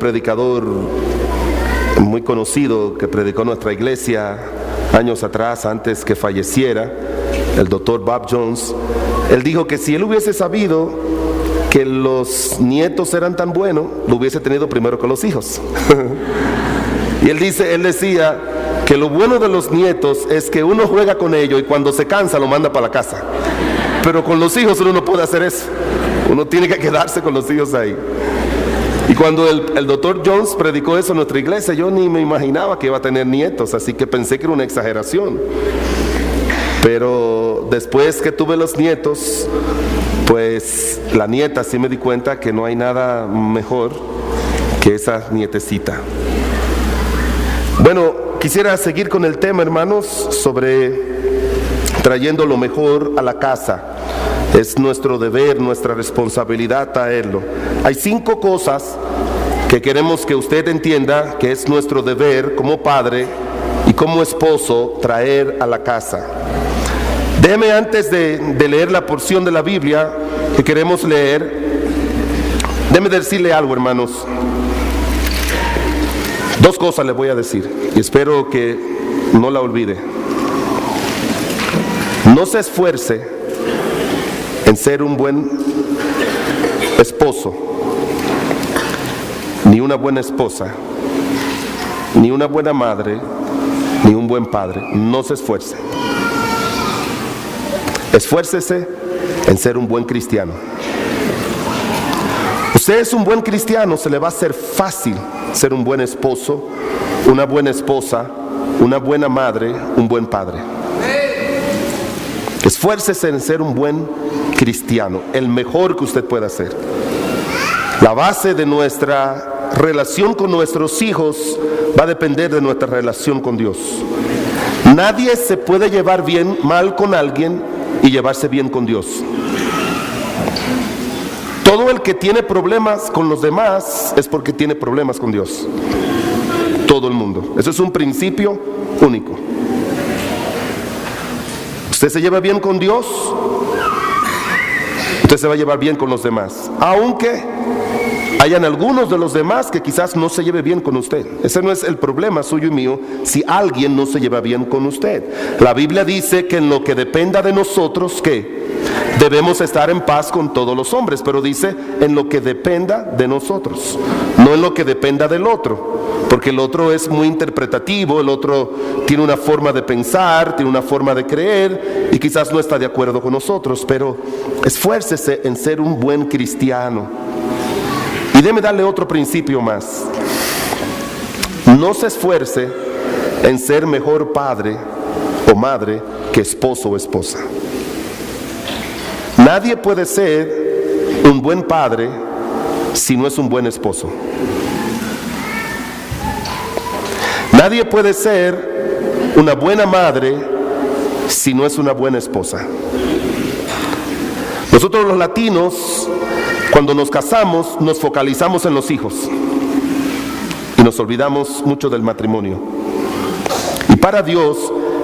predicador muy conocido que predicó en nuestra iglesia años atrás, antes que falleciera, el doctor Bob Jones. Él dijo que si él hubiese sabido que los nietos eran tan buenos, lo hubiese tenido primero con los hijos. Y él decía que lo bueno de los nietos es que uno juega con ellos y cuando se cansa lo manda para la casa. Pero con los hijos uno no puede hacer eso. Uno tiene que quedarse con los hijos ahí. Y cuando el doctor Jones predicó eso en nuestra iglesia, yo ni me imaginaba que iba a tener nietos, así que pensé que era una exageración. Pero después que tuve los nietos, pues la nieta sí me di cuenta que no hay nada mejor que esa nietecita. Bueno, quisiera seguir con el tema, hermanos, sobre trayendo lo mejor a la casa. Es nuestro deber, nuestra responsabilidad traerlo. Hay 5 cosas que queremos que usted entienda que es nuestro deber como padre y como esposo traer a la casa. Déjeme, antes de leer la porción de la Biblia que queremos leer, déjeme decirle algo, hermanos. 2 cosas le voy a decir y espero que no la olvide. No se esfuerce en ser un buen esposo, ni una buena esposa, ni una buena madre, ni un buen padre. No se esfuerce. Esfuércese en ser un buen cristiano. Usted es un buen cristiano, se le va a hacer fácil ser un buen esposo, una buena esposa, una buena madre, un buen padre. Esfuércese en ser un buen cristiano, el mejor que usted pueda ser. La base de nuestra relación con nuestros hijos va a depender de nuestra relación con Dios. Nadie se puede llevar mal con alguien y llevarse bien con Dios. Todo el que tiene problemas con los demás es porque tiene problemas con Dios. Todo el mundo. Eso es un principio único. Usted se lleva bien con Dios, usted se va a llevar bien con los demás, aunque hayan algunos de los demás que quizás no se lleve bien con usted. Ese no es el problema suyo y mío si alguien no se lleva bien con usted. La Biblia dice que en lo que dependa de nosotros, ¿qué? Debemos estar en paz con todos los hombres, pero dice en lo que dependa de nosotros, no en lo que dependa del otro, porque el otro es muy interpretativo, el otro tiene una forma de pensar, tiene una forma de creer y quizás no está de acuerdo con nosotros, pero esfuércese en ser un buen cristiano. Y déjeme darle otro principio más. No se esfuerce en ser mejor padre o madre que esposo o esposa. Nadie puede ser un buen padre si no es un buen esposo. Nadie puede ser una buena madre si no es una buena esposa. Nosotros los latinos, cuando nos casamos, nos focalizamos en los hijos y nos olvidamos mucho del matrimonio. Y para Dios,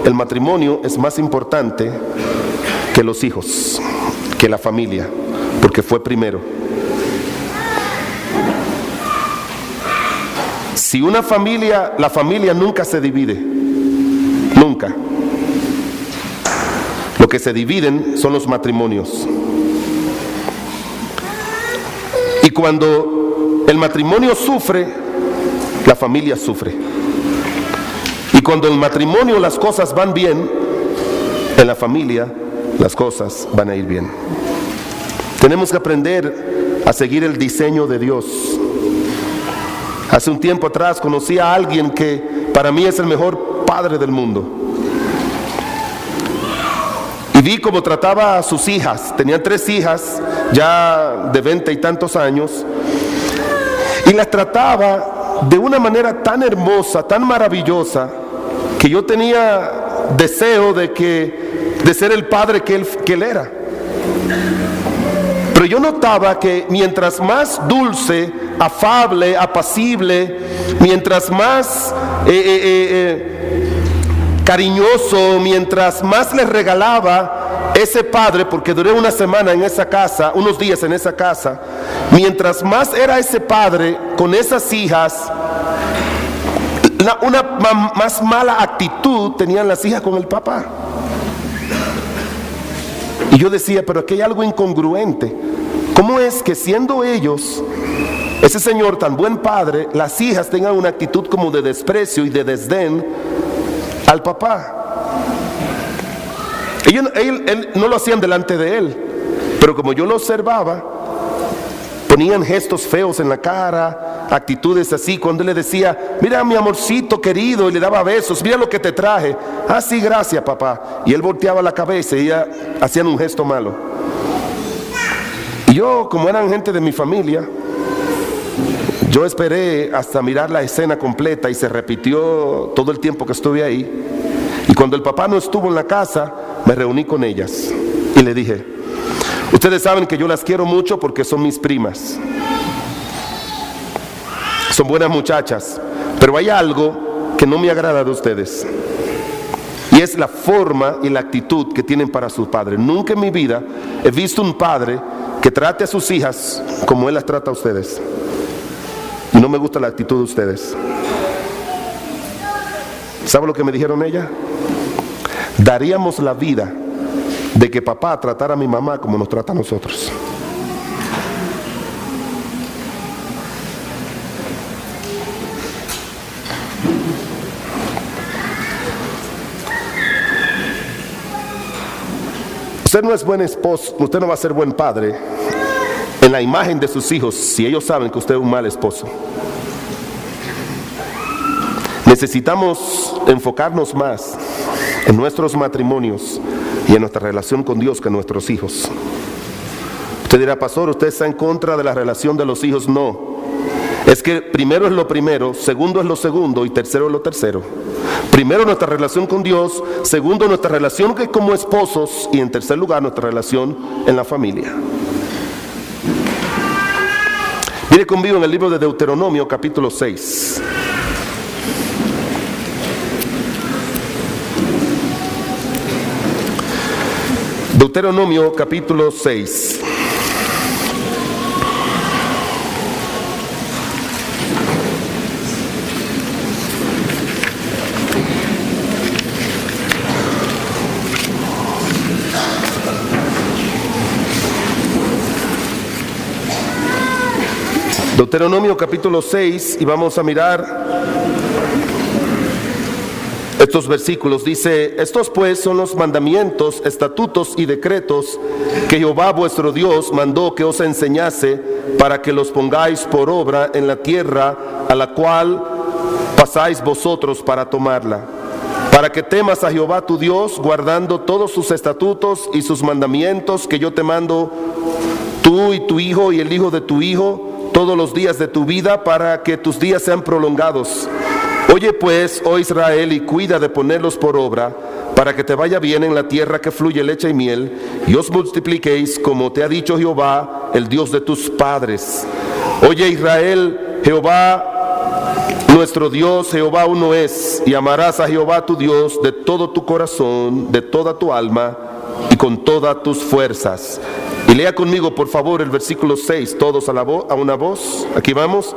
el matrimonio es más importante que los hijos, que la familia, porque fue primero. Si una familia, la familia nunca se divide, nunca. Lo que se dividen son los matrimonios. Y cuando el matrimonio sufre, la familia sufre. Y cuando en el matrimonio las cosas van bien, en la familia las cosas van a ir bien. Tenemos que aprender a seguir el diseño de Dios. Hace un tiempo atrás conocí a alguien que para mí es el mejor padre del mundo. Y vi cómo trataba a sus hijas. Tenían 3 hijas, ya de 20 y tantos años. Y las trataba de una manera tan hermosa, tan maravillosa, que yo tenía deseo de ser el padre que él era. Pero yo notaba que mientras más dulce, afable, apacible, mientras más cariñoso, mientras más les regalaba, ese padre, porque duré una semana en esa casa, unos días en esa casa, mientras más era ese padre con esas hijas, una más mala actitud tenían las hijas con el papá. Y yo decía, pero aquí hay algo incongruente. ¿Cómo es que siendo ellos, ese señor tan buen padre, las hijas tengan una actitud como de desprecio y de desdén al papá? Él no lo hacían delante de él, pero como yo lo observaba, ponían gestos feos en la cara, actitudes así. Cuando él le decía, mira mi amorcito querido, y le daba besos, mira lo que te traje. Ah, sí, gracias papá. Y él volteaba la cabeza y ella hacían un gesto malo. Y yo, como eran gente de mi familia, yo esperé hasta mirar la escena completa y se repitió todo el tiempo que estuve ahí. Y cuando el papá no estuvo en la casa, me reuní con ellas y le dije, ustedes saben que yo las quiero mucho porque son mis primas, son buenas muchachas, pero hay algo que no me agrada de ustedes, y es la forma y la actitud que tienen para sus padres. Nunca en mi vida he visto un padre que trate a sus hijas como él las trata a ustedes, y no me gusta la actitud de ustedes. ¿Sabe lo que me dijeron ellas? Daríamos la vida de que papá tratara a mi mamá como nos trata a nosotros. Usted no es buen esposo, usted no va a ser buen padre en la imagen de sus hijos si ellos saben que usted es un mal esposo. Necesitamos enfocarnos más en nuestros matrimonios y en nuestra relación con Dios que en nuestros hijos. Usted dirá, pastor, ¿usted está en contra de la relación de los hijos? No. Es que primero es lo primero, segundo es lo segundo y tercero es lo tercero. Primero nuestra relación con Dios, segundo nuestra relación como esposos y en tercer lugar nuestra relación en la familia. Mire conmigo en el libro de Deuteronomio capítulo 6. Deuteronomio capítulo 6. Deuteronomio capítulo 6, y vamos a mirar estos versículos. Dice, estos pues son los mandamientos, estatutos y decretos que Jehová vuestro Dios mandó que os enseñase para que los pongáis por obra en la tierra a la cual pasáis vosotros para tomarla, para que temas a Jehová tu Dios, guardando todos sus estatutos y sus mandamientos que yo te mando, tú y tu hijo y el hijo de tu hijo, todos los días de tu vida, para que tus días sean prolongados. Oye pues, oh Israel, y cuida de ponerlos por obra, para que te vaya bien en la tierra que fluye leche y miel, y os multipliquéis como te ha dicho Jehová, el Dios de tus padres. Oye Israel, Jehová nuestro Dios, Jehová uno es, y amarás a Jehová tu Dios de todo tu corazón, de toda tu alma y con todas tus fuerzas. Y lea conmigo por favor el versículo 6, todos a una voz. Aquí vamos.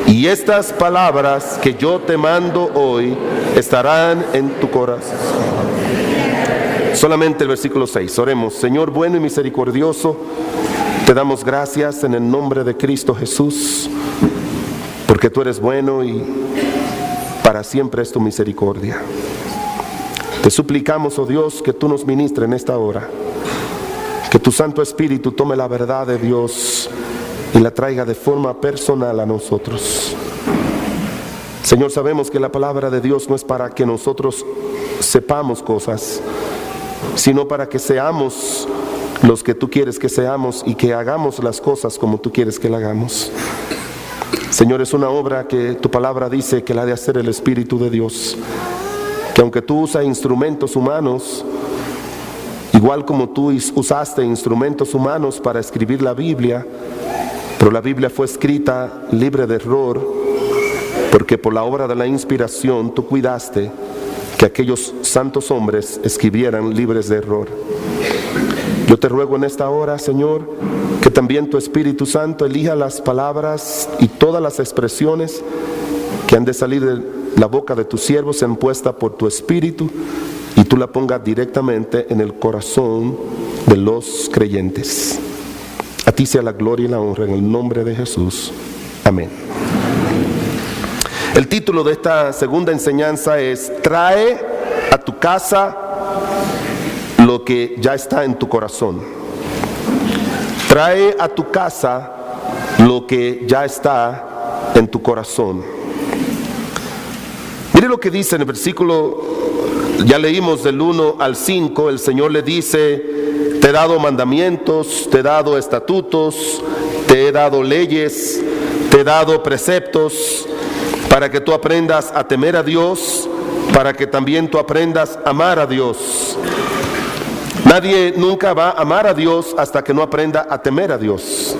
Y estas palabras que yo te mando hoy estarán en tu corazón. Solamente el versículo 6. Oremos. Señor bueno y misericordioso, te damos gracias en el nombre de Cristo Jesús, porque tú eres bueno y para siempre es tu misericordia. Te suplicamos, oh Dios, que tú nos ministres en esta hora. Que tu Santo Espíritu tome la verdad de Dios y la traiga de forma personal a nosotros. Señor, sabemos que la palabra de Dios no es para que nosotros sepamos cosas, sino para que seamos los que tú quieres que seamos y que hagamos las cosas como tú quieres que las hagamos. Señor, es una obra que tu palabra dice que la ha de hacer el Espíritu de Dios, que aunque tú usas instrumentos humanos, igual como tú usaste instrumentos humanos para escribir la Biblia, pero la Biblia fue escrita libre de error, porque por la obra de la inspiración tú cuidaste que aquellos santos hombres escribieran libres de error. Yo te ruego en esta hora, Señor, que también tu Espíritu Santo elija las palabras y todas las expresiones que han de salir de la boca de tus siervos sean puestas por tu Espíritu y tú la pongas directamente en el corazón de los creyentes. A ti sea la gloria y la honra en el nombre de Jesús. Amén. El título de esta segunda enseñanza es: trae a tu casa lo que ya está en tu corazón. Trae a tu casa lo que ya está en tu corazón. Mire lo que dice en el versículo, ya leímos del 1 al 5, el Señor le dice: te he dado mandamientos, te he dado estatutos, te he dado leyes, te he dado preceptos, para que tú aprendas a temer a Dios, para que también tú aprendas a amar a Dios. Nadie nunca va a amar a Dios hasta que no aprenda a temer a Dios.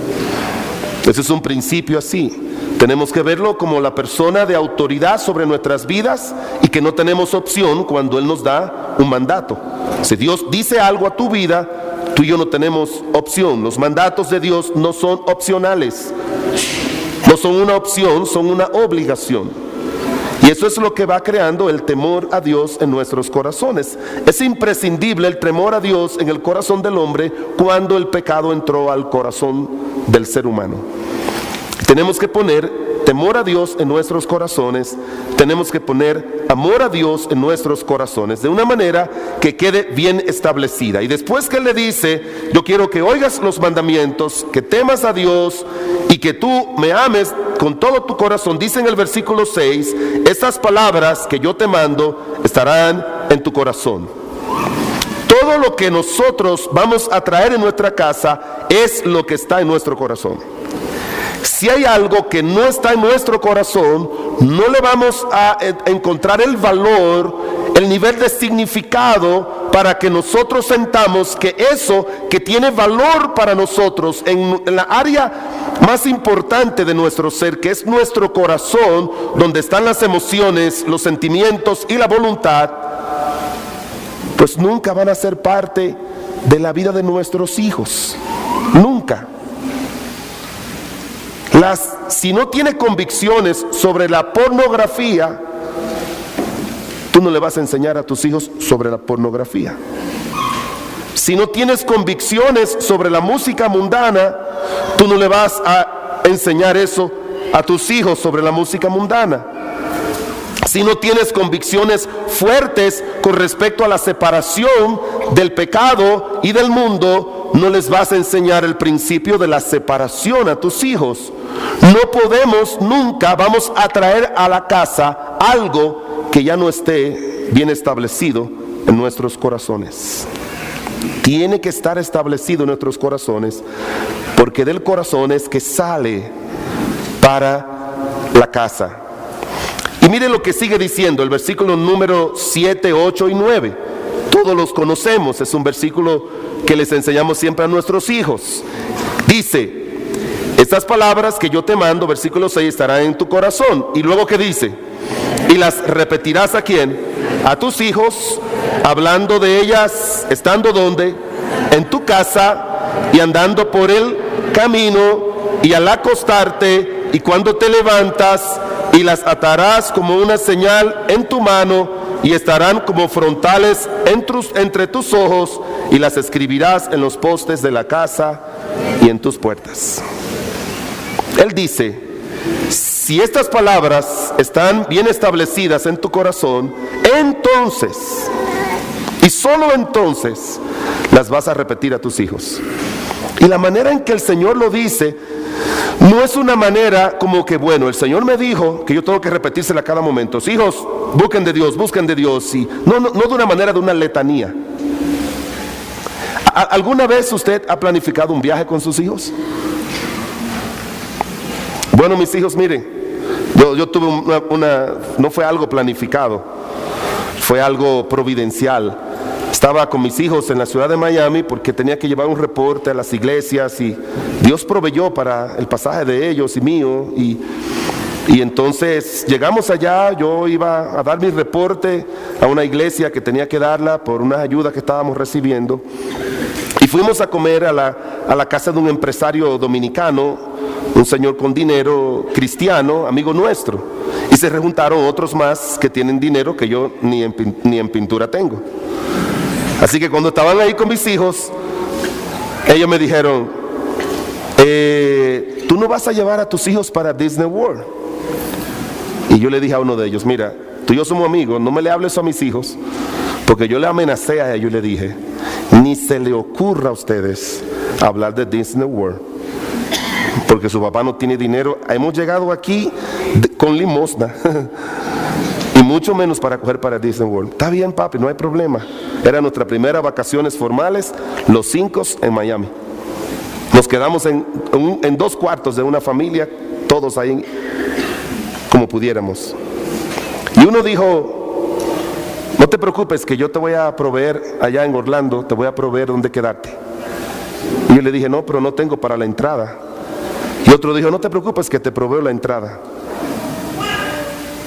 Ese es un principio así. Tenemos que verlo como la persona de autoridad sobre nuestras vidas y que no tenemos opción cuando Él nos da un mandato. Si Dios dice algo a tu vida, tú y yo no tenemos opción. Los mandatos de Dios no son opcionales. No son una opción, son una obligación. Y eso es lo que va creando el temor a Dios en nuestros corazones. Es imprescindible el temor a Dios en el corazón del hombre cuando el pecado entró al corazón del ser humano. Tenemos que poner temor a Dios en nuestros corazones, tenemos que poner amor a Dios en nuestros corazones, de una manera que quede bien establecida. Y después que Él le dice: yo quiero que oigas los mandamientos, que temas a Dios y que tú me ames con todo tu corazón, dice en el versículo 6, estas palabras que yo te mando estarán en tu corazón. Todo lo que nosotros vamos a traer en nuestra casa es lo que está en nuestro corazón. Si hay algo que no está en nuestro corazón, no le vamos a encontrar el valor, el nivel de significado para que nosotros sentamos que eso que tiene valor para nosotros en la área más importante de nuestro ser, que es nuestro corazón, donde están las emociones, los sentimientos y la voluntad, pues nunca van a ser parte de la vida de nuestros hijos. Nunca. Si no tiene convicciones sobre la pornografía, tú no le vas a enseñar a tus hijos sobre la pornografía. Si no tienes convicciones sobre la música mundana, tú no le vas a enseñar eso a tus hijos sobre la música mundana. Si no tienes convicciones fuertes con respecto a la separación del pecado y del mundo, no les vas a enseñar el principio de la separación a tus hijos. No podemos, nunca vamos a traer a la casa algo que ya no esté bien establecido en nuestros corazones. Tiene que estar establecido en nuestros corazones, porque del corazón es que sale para la casa. Y mire lo que sigue diciendo el versículo número 7, 8 y 9. Todos los conocemos, es un versículo que les enseñamos siempre a nuestros hijos. Dice: estas palabras que yo te mando, versículo 6, estarán en tu corazón. Y luego, ¿qué dice? Y las repetirás ¿a quién? A tus hijos, hablando de ellas, estando donde, en tu casa, y andando por el camino, y al acostarte, y cuando te levantas, y las atarás como una señal en tu mano, y estarán como frontales entre tus ojos, y las escribirás en los postes de la casa y en tus puertas. Él dice: si estas palabras están bien establecidas en tu corazón, entonces, y solo entonces, las vas a repetir a tus hijos. Y la manera en que el Señor lo dice no es una manera como que, bueno, el Señor me dijo que yo tengo que repetírsela a cada momento. Hijos, busquen de Dios. Y no de una manera de una letanía. ¿Alguna vez usted ha planificado un viaje con sus hijos? Bueno, mis hijos, miren, yo tuve no fue algo planificado, fue algo providencial. Estaba con mis hijos en la ciudad de Miami porque tenía que llevar un reporte a las iglesias y Dios proveyó para el pasaje de ellos y mío. Y entonces llegamos allá, yo iba a dar mi reporte a una iglesia que tenía que darla por una ayuda que estábamos recibiendo. Y fuimos a comer a la casa de un empresario dominicano, un señor con dinero, cristiano, amigo nuestro. Y se rejuntaron otros más que tienen dinero que yo ni en pintura tengo. Así que cuando estaban ahí con mis hijos, ellos me dijeron, ¿tú no vas a llevar a tus hijos para Disney World? Y yo le dije a uno de ellos, mira, tú y yo somos amigos, no me le hables a mis hijos, porque yo le amenacé a ellos y le dije, ni se le ocurra a ustedes hablar de Disney World, porque su papá no tiene dinero. Hemos llegado aquí con limosna y mucho menos para coger para Disney World. Está bien, papi, no hay problema. Era nuestra primera vacaciones formales, los 5 en Miami. Nos quedamos en 2 cuartos de una familia, todos ahí como pudiéramos. Y uno dijo, no te preocupes que yo te voy a proveer allá en Orlando, te voy a proveer donde quedarte. Y yo le dije, no, pero no tengo para la entrada. Y otro dijo, no te preocupes que te proveo la entrada.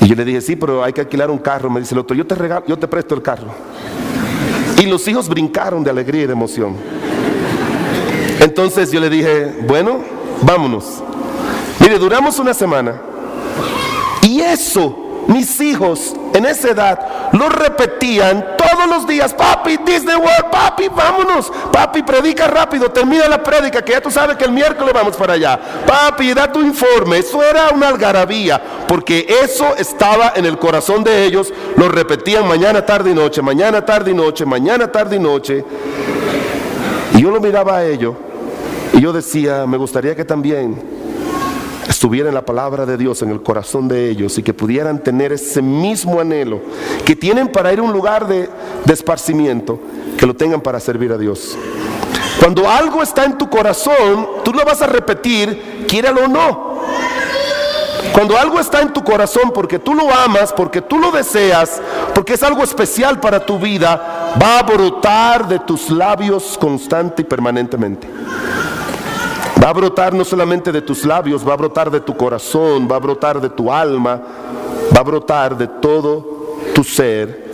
Y yo le dije, sí, pero hay que alquilar un carro. Me dice el otro, yo te presto el carro. Y los hijos brincaron de alegría y de emoción. Entonces yo le dije, bueno, vámonos. Mire, duramos una semana. Y eso, mis hijos en esa edad lo repetían todos los días. Papi, Disney World, papi, vámonos. Papi, predica rápido, termina la prédica, que ya tú sabes que el miércoles vamos para allá. Papi, da tu informe. Eso era una algarabía, porque eso estaba en el corazón de ellos. Lo repetían mañana, tarde y noche, mañana, tarde y noche, mañana, tarde y noche. Y yo lo miraba a ellos y yo decía, me gustaría que también estuviera en la palabra de Dios en el corazón de ellos y que pudieran tener ese mismo anhelo que tienen para ir a un lugar de esparcimiento, que lo tengan para servir a Dios. Cuando algo está en tu corazón, tú lo vas a repetir, quiéralo o no. Cuando algo está en tu corazón porque tú lo amas, porque tú lo deseas, porque es algo especial para tu vida, va a brotar de tus labios constante y permanentemente. Va a brotar no solamente de tus labios, va a brotar de tu corazón, va a brotar de tu alma, va a brotar de todo tu ser.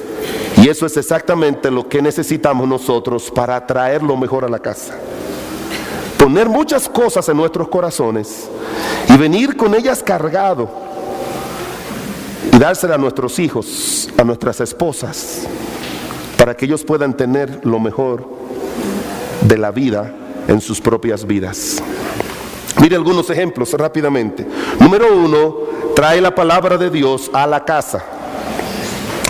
Y eso es exactamente lo que necesitamos nosotros para traer lo mejor a la casa. Poner muchas cosas en nuestros corazones y venir con ellas cargado y dárselas a nuestros hijos, a nuestras esposas, para que ellos puedan tener lo mejor de la vida en sus propias vidas. Mire algunos ejemplos rápidamente. Número 1, trae la palabra de Dios a la casa.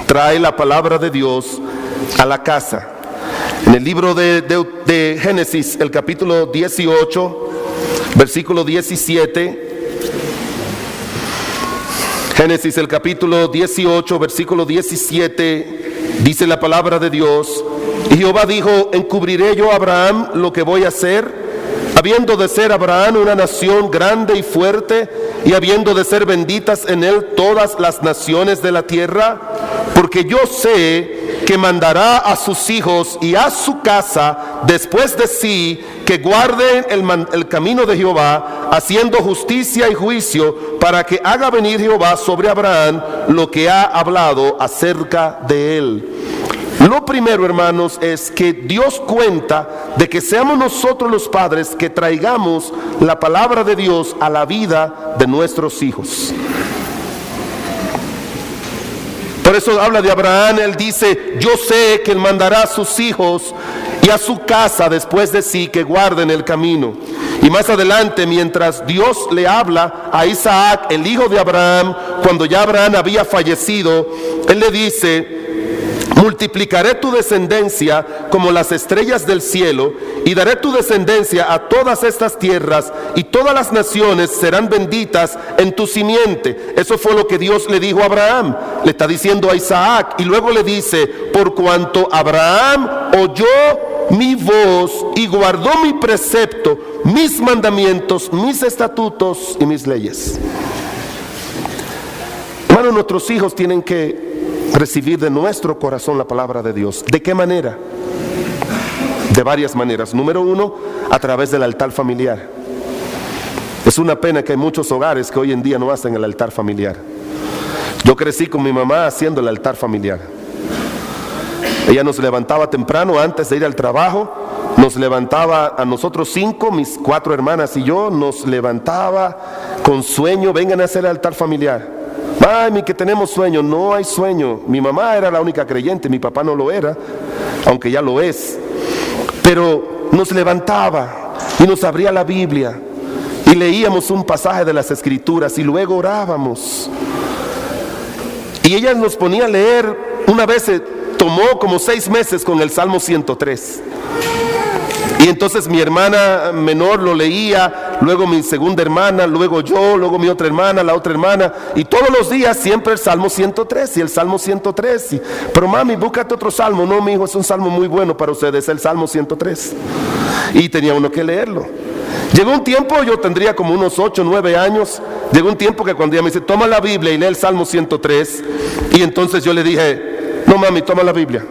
Trae la palabra de Dios a la casa. En el libro de Génesis, el capítulo 18, versículo 17. Génesis, el capítulo 18, versículo 17, dice la palabra de Dios. Y Jehová dijo, ¿encubriré yo a Abraham lo que voy a hacer? Habiendo de ser Abraham una nación grande y fuerte, y habiendo de ser benditas en él todas las naciones de la tierra, porque yo sé que mandará a sus hijos y a su casa después de sí, que guarden el camino de Jehová, haciendo justicia y juicio, para que haga venir Jehová sobre Abraham lo que ha hablado acerca de él. Lo primero, hermanos, es que Dios cuenta de que seamos nosotros los padres que traigamos la palabra de Dios a la vida de nuestros hijos. Por eso habla de Abraham, él dice, yo sé que él mandará a sus hijos y a su casa después de sí, que guarden el camino. Y más adelante, mientras Dios le habla a Isaac, el hijo de Abraham, cuando ya Abraham había fallecido, él le dice, multiplicaré tu descendencia como las estrellas del cielo, y daré tu descendencia a todas estas tierras, y todas las naciones serán benditas en tu simiente. Eso fue lo que Dios le dijo a Abraham. Le está diciendo a Isaac, y luego le dice, por cuanto Abraham oyó mi voz y guardó mi precepto, mis mandamientos, mis estatutos y mis leyes. Hermanos, nuestros hijos tienen que recibir de nuestro corazón la palabra de Dios. ¿De qué manera? De varias maneras. Número 1, a través del altar familiar. Es una pena que hay muchos hogares que hoy en día no hacen el altar familiar. Yo crecí con mi mamá haciendo el altar familiar. Ella nos levantaba temprano antes de ir al trabajo, nos levantaba a nosotros 5, mis 4 hermanas y yo, nos levantaba con sueño. Vengan a hacer el altar familiar. Mami, que tenemos sueño. No hay sueño. Mi mamá era la única creyente, mi papá no lo era, aunque ya lo es. Pero nos levantaba y nos abría la Biblia y leíamos un pasaje de las Escrituras y luego orábamos. Y ella nos ponía a leer. Una vez se tomó como 6 meses con el Salmo 103. Y entonces mi hermana menor lo leía, luego mi segunda hermana, luego yo, luego mi otra hermana, la otra hermana, y todos los días siempre el Salmo 103 y el Salmo 103. Pero mami, búscate otro salmo. No, mi hijo, es un salmo muy bueno para ustedes, el Salmo 103. Y tenía uno que leerlo. Llegó un tiempo, yo tendría como unos 8, 9 años, llegó un tiempo que cuando ella me dice, toma la Biblia y lee el Salmo 103, y entonces yo le dije, no mami, toma la Biblia.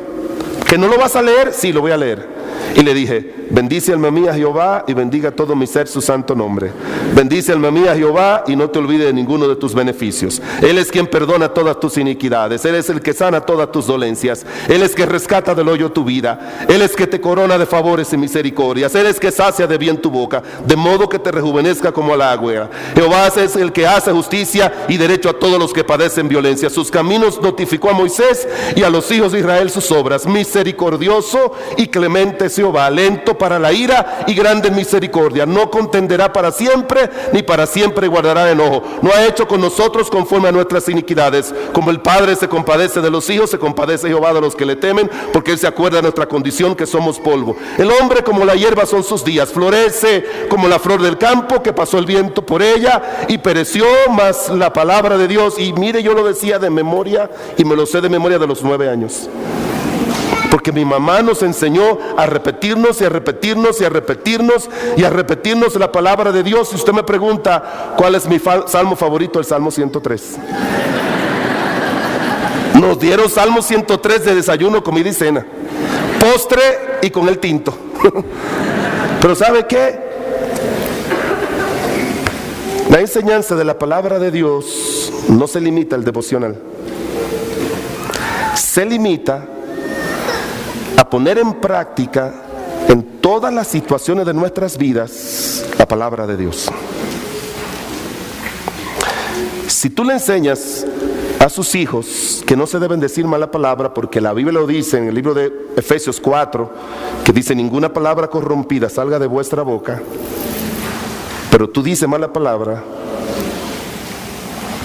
¿Que no lo vas a leer? Sí, lo voy a leer. Y le dije, bendice alma mía Jehová y bendiga todo mi ser su santo nombre. Bendice alma mía Jehová y no te olvides de ninguno de tus beneficios. Él es quien perdona todas tus iniquidades. Él es el que sana todas tus dolencias. Él es que rescata del hoyo tu vida. Él es que te corona de favores y misericordias. Él es que sacia de bien tu boca, de modo que te rejuvenezca como la agua. Jehová es el que hace justicia y derecho a todos los que padecen violencia. Sus caminos notificó a Moisés y a los hijos de Israel sus obras. Misericordioso y clemente Jehová, lento para la ira y grande en misericordia. No contenderá para siempre, ni para siempre guardará enojo. No ha hecho con nosotros conforme a nuestras iniquidades. Como el Padre se compadece de los hijos, se compadece Jehová de los que le temen, porque Él se acuerda de nuestra condición, que somos polvo. El hombre como la hierba son sus días, florece como la flor del campo, que pasó el viento por ella y pereció. Mas la palabra de Dios, y mire, yo lo decía de memoria y me lo sé de memoria de los 9 años. Porque mi mamá nos enseñó a repetirnos y a repetirnos y a repetirnos y a repetirnos la palabra de Dios. Si usted me pregunta cuál es mi salmo favorito, el Salmo 103. Nos dieron Salmo 103 de desayuno, comida y cena, postre y con el tinto. Pero ¿sabe qué? La enseñanza de la palabra de Dios no se limita al devocional. Se limita a poner en práctica en todas las situaciones de nuestras vidas la palabra de Dios. Si tú le enseñas a sus hijos que no se deben decir mala palabra, porque la Biblia lo dice en el libro de Efesios 4, que dice, ninguna palabra corrompida salga de vuestra boca, pero tú dices mala palabra,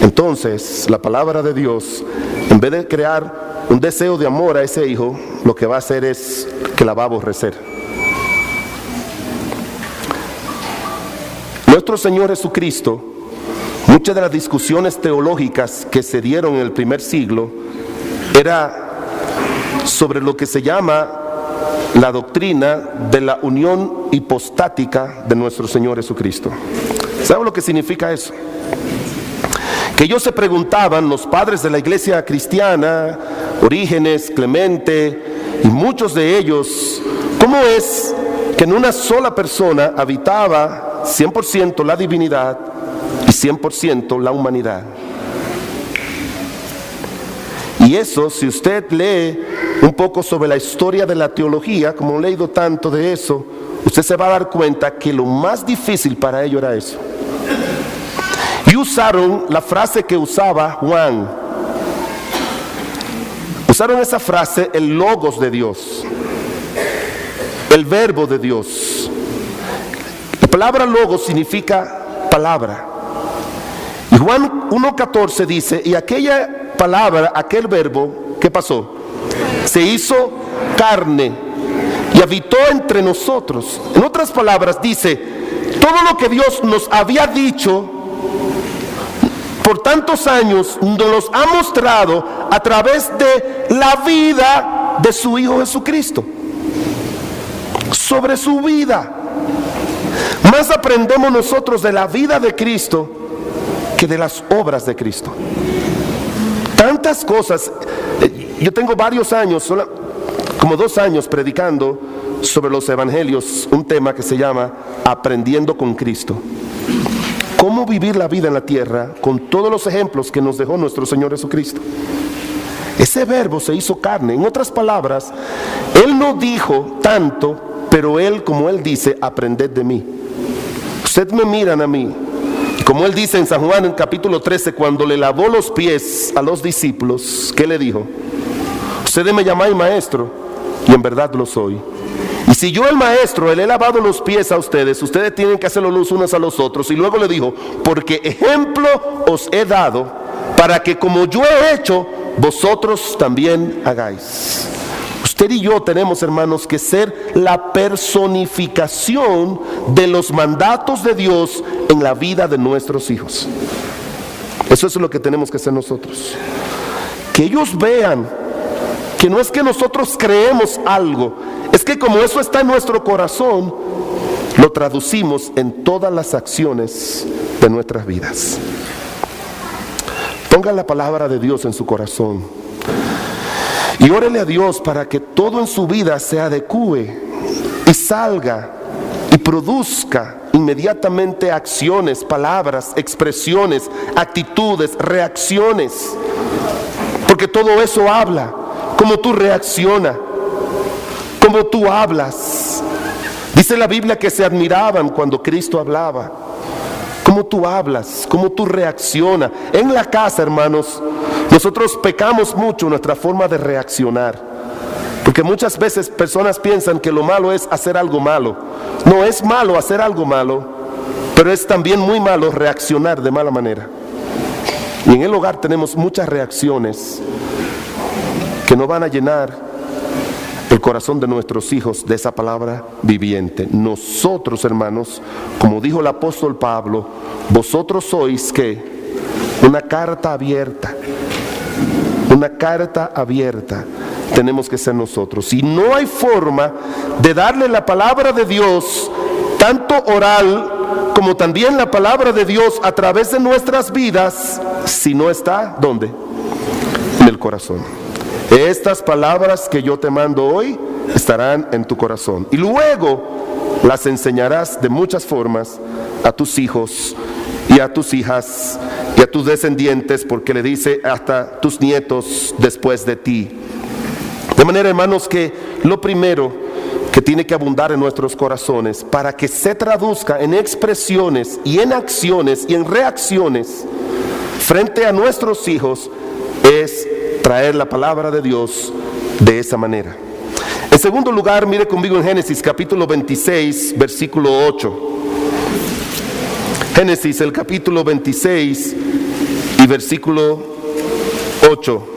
entonces la palabra de Dios, en vez de crear un deseo de amor a ese hijo, lo que va a hacer es que la va a aborrecer. Nuestro Señor Jesucristo, muchas de las discusiones teológicas que se dieron en el primer siglo era sobre lo que se llama la doctrina de la unión hipostática de nuestro Señor Jesucristo. ¿Sabe lo que significa eso? Que ellos se preguntaban, los padres de la iglesia cristiana, Orígenes, Clemente y muchos de ellos, ¿cómo es que en una sola persona habitaba 100% la divinidad y 100% la humanidad? Y eso, si usted lee un poco sobre la historia de la teología, como he leído tanto de eso, usted se va a dar cuenta que lo más difícil para ellos era eso. Y usaron la frase que usaba Juan. Usaron esa frase, el logos de Dios, el verbo de Dios. La palabra logos significa palabra. Y Juan 1:14 dice, y aquella palabra, aquel verbo, ¿qué pasó? Se hizo carne y habitó entre nosotros. En otras palabras dice, todo lo que Dios nos había dicho por tantos años nos los ha mostrado a través de la vida de su Hijo Jesucristo. Sobre su vida. Más aprendemos nosotros de la vida de Cristo que de las obras de Cristo. Tantas cosas. Yo tengo varios años, como 2 años predicando sobre los evangelios, un tema que se llama Aprendiendo con Cristo. Cómo vivir la vida en la tierra con todos los ejemplos que nos dejó nuestro Señor Jesucristo. Ese verbo se hizo carne. En otras palabras, Él no dijo tanto pero él, como él dice, aprended de mí. Ustedes me miran a mí. Y como él dice en San Juan, en capítulo 13, cuando le lavó los pies a los discípulos, ¿qué le dijo? Ustedes me llamáis maestro, y en verdad lo soy. Y si yo, el maestro, le he lavado los pies a ustedes, ustedes tienen que hacerlo los unos a los otros. Y luego le dijo, porque ejemplo os he dado, para que como yo he hecho, vosotros también hagáis. Usted y yo tenemos, hermanos, que ser la personificación de los mandatos de Dios en la vida de nuestros hijos. Eso es lo que tenemos que hacer nosotros. Que ellos vean que no es que nosotros creemos algo, es que como eso está en nuestro corazón, lo traducimos en todas las acciones de nuestras vidas. Ponga la palabra de Dios en su corazón y órele a Dios para que todo en su vida se adecúe y salga y produzca inmediatamente acciones, palabras, expresiones, actitudes, reacciones, porque todo eso habla. Cómo tú reaccionas, cómo tú hablas. Dice la Biblia que se admiraban cuando Cristo hablaba. Cómo tú hablas, cómo tú reaccionas. En la casa, hermanos, nosotros pecamos mucho en nuestra forma de reaccionar. Porque muchas veces personas piensan que lo malo es hacer algo malo. No es malo hacer algo malo, pero es también muy malo reaccionar de mala manera. Y en el hogar tenemos muchas reacciones que no van a llenar el corazón de nuestros hijos de esa palabra viviente. Nosotros, hermanos, como dijo el apóstol Pablo, vosotros sois ¿qué? Una carta abierta. Una carta abierta tenemos que ser nosotros. Y no hay forma de darle la palabra de Dios, tanto oral como también la palabra de Dios a través de nuestras vidas, si no está, ¿dónde? En el corazón. Estas palabras que yo te mando hoy estarán en tu corazón. Y luego las enseñarás de muchas formas a tus hijos y a tus hijas y a tus descendientes, porque le dice hasta tus nietos después de ti. De manera, hermanos, que lo primero que tiene que abundar en nuestros corazones para que se traduzca en expresiones y en acciones y en reacciones frente a nuestros hijos es traer la palabra de Dios de esa manera. En segundo lugar, mire conmigo en Génesis capítulo 26, versículo 8. Génesis, el capítulo 26 y versículo 8.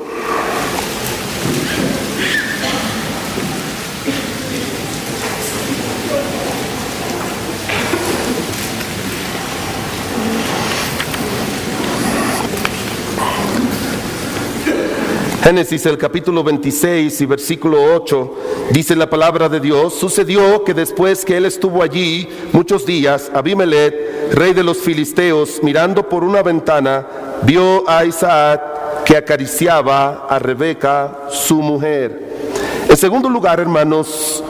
Génesis, el capítulo 26 y versículo 8, dice la palabra de Dios: sucedió que después que él estuvo allí muchos días, Abimelech, rey de los filisteos, mirando por una ventana, vio a Isaac que acariciaba a Rebeca, su mujer. En segundo lugar, hermanos,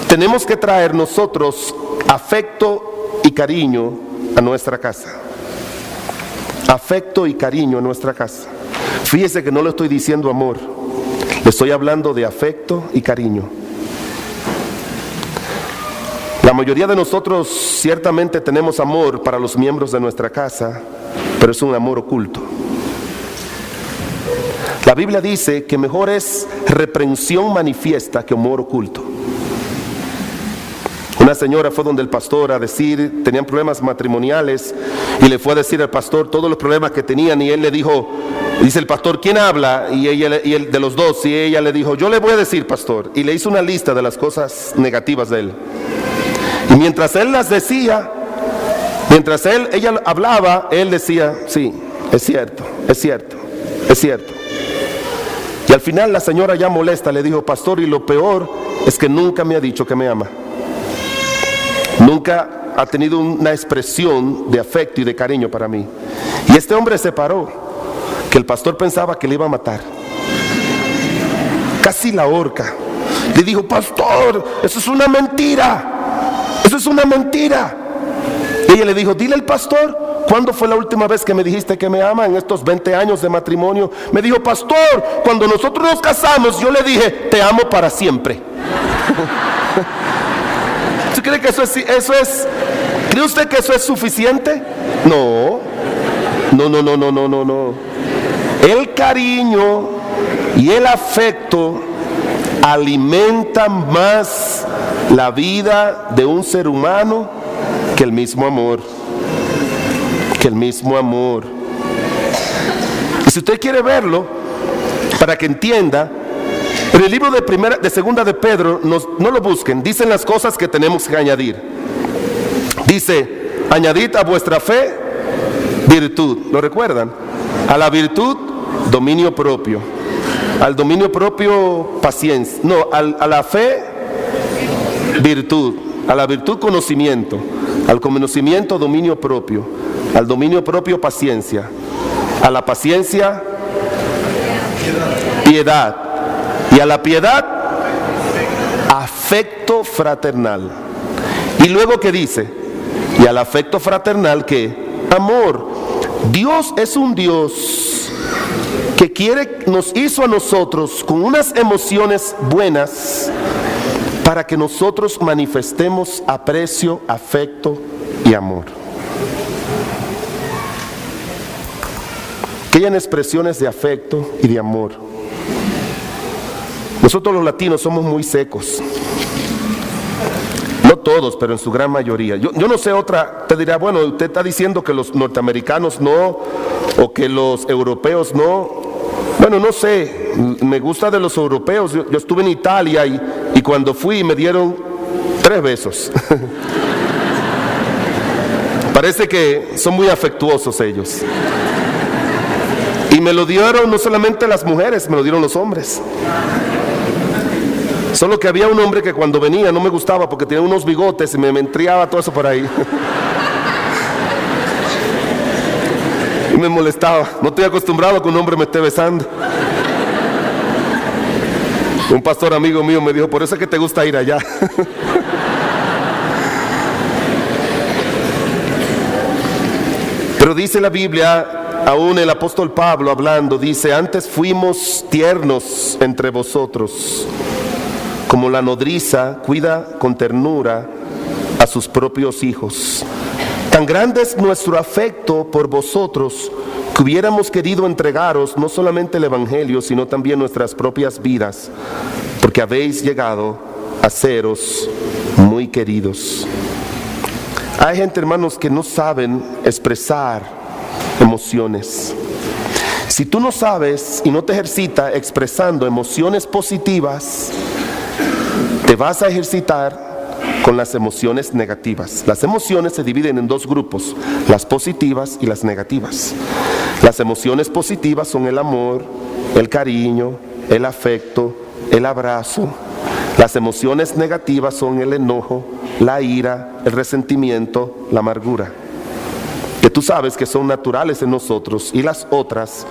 tenemos que traer nosotros afecto y cariño a nuestra casa. Afecto y cariño a nuestra casa. Fíjese que no le estoy diciendo amor, le estoy hablando de afecto y cariño. La mayoría de nosotros ciertamente tenemos amor para los miembros de nuestra casa, pero es un amor oculto. La Biblia dice que mejor es reprensión manifiesta que amor oculto. Una señora fue donde el pastor a decir, tenían problemas matrimoniales, y le fue a decir al pastor todos los problemas que tenían, y él le dijo, dice el pastor, ¿quién habla? Y él de los dos, y ella le dijo, yo le voy a decir, pastor, y le hizo una lista de las cosas negativas de él. Y mientras él las decía, mientras ella hablaba, él decía, sí, es cierto, es cierto, es cierto. Y al final la señora ya molesta le dijo, pastor, y lo peor es que nunca me ha dicho que me ama. Nunca ha tenido una expresión de afecto y de cariño para mí. Y este hombre se paró, que el pastor pensaba que le iba a matar. Casi la horca. Le dijo, pastor, eso es una mentira. Eso es una mentira. Y ella le dijo, dile al pastor, ¿cuándo fue la última vez que me dijiste que me ama en estos 20 años de matrimonio? Me dijo, pastor, cuando nosotros nos casamos, yo le dije, te amo para siempre. cree que cree usted que eso es suficiente? No. El cariño y el afecto alimentan más la vida de un ser humano que el mismo amor. Y si usted quiere verlo, para que entienda, en el libro de segunda de Pedro, no lo busquen, dicen las cosas que tenemos que añadir. Dice, añadid a vuestra fe virtud. ¿Lo recuerdan? A la virtud, dominio propio. Al dominio propio, paciencia. No, a la fe, virtud. A la virtud, conocimiento. Al conocimiento, dominio propio. Al dominio propio, paciencia. A la paciencia, piedad. Y a la piedad, afecto fraternal. Y luego, ¿qué dice? Y al afecto fraternal, ¿qué? Amor. Dios es un Dios que nos hizo a nosotros con unas emociones buenas para que nosotros manifestemos aprecio, afecto y amor. Que hayan expresiones de afecto y de amor. Nosotros los latinos somos muy secos. No todos, pero en su gran mayoría. Yo no sé otra, te dirá, bueno, usted está diciendo que los norteamericanos no, o que los europeos no. Bueno, no sé, me gusta de los europeos. Yo estuve en Italia y cuando fui me dieron 3 besos. Parece que son muy afectuosos ellos. Y me lo dieron no solamente las mujeres, me lo dieron los hombres. Solo que había un hombre que cuando venía no me gustaba porque tenía unos bigotes y me entriaba todo eso por ahí. Y me molestaba. No estoy acostumbrado a que un hombre me esté besando. Un pastor amigo mío me dijo, por eso es que te gusta ir allá. Pero dice la Biblia, aún el apóstol Pablo hablando, dice, antes fuimos tiernos entre vosotros, como la nodriza cuida con ternura a sus propios hijos. Tan grande es nuestro afecto por vosotros que hubiéramos querido entregaros no solamente el Evangelio, sino también nuestras propias vidas, porque habéis llegado a seros muy queridos. Hay gente, hermanos, que no saben expresar emociones. Si tú no sabes y no te ejercitas expresando emociones positivas, te vas a ejercitar con las emociones negativas. Las emociones se dividen en 2 grupos, las positivas y las negativas. Las emociones positivas son el amor, el cariño, el afecto, el abrazo. Las emociones negativas son el enojo, la ira, el resentimiento, la amargura. Que tú sabes que son naturales en nosotros y las otras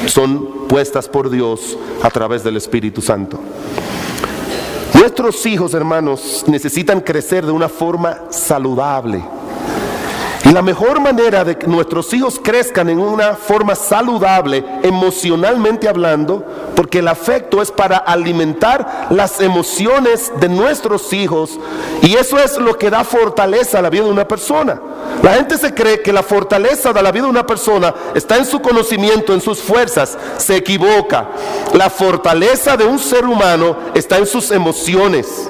son puestas por Dios a través del Espíritu Santo. Nuestros hijos, hermanos, necesitan crecer de una forma saludable. Y la mejor manera de que nuestros hijos crezcan en una forma saludable, emocionalmente hablando, porque el afecto es para alimentar las emociones de nuestros hijos, y eso es lo que da fortaleza a la vida de una persona. La gente se cree que la fortaleza de la vida de una persona está en su conocimiento, en sus fuerzas. Se equivoca. La fortaleza de un ser humano está en sus emociones.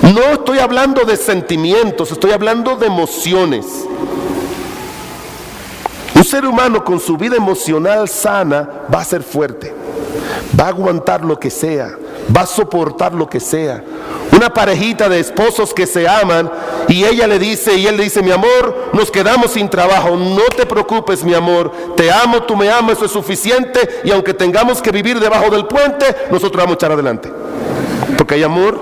No estoy hablando de sentimientos, estoy hablando de emociones. Un ser humano con su vida emocional sana va a ser fuerte, va a aguantar lo que sea, va a soportar lo que sea. Una parejita de esposos que se aman y ella le dice y él le dice, mi amor, nos quedamos sin trabajo, no te preocupes, mi amor, te amo, tú me amas, eso es suficiente, y aunque tengamos que vivir debajo del puente, nosotros vamos a echar adelante, porque hay amor,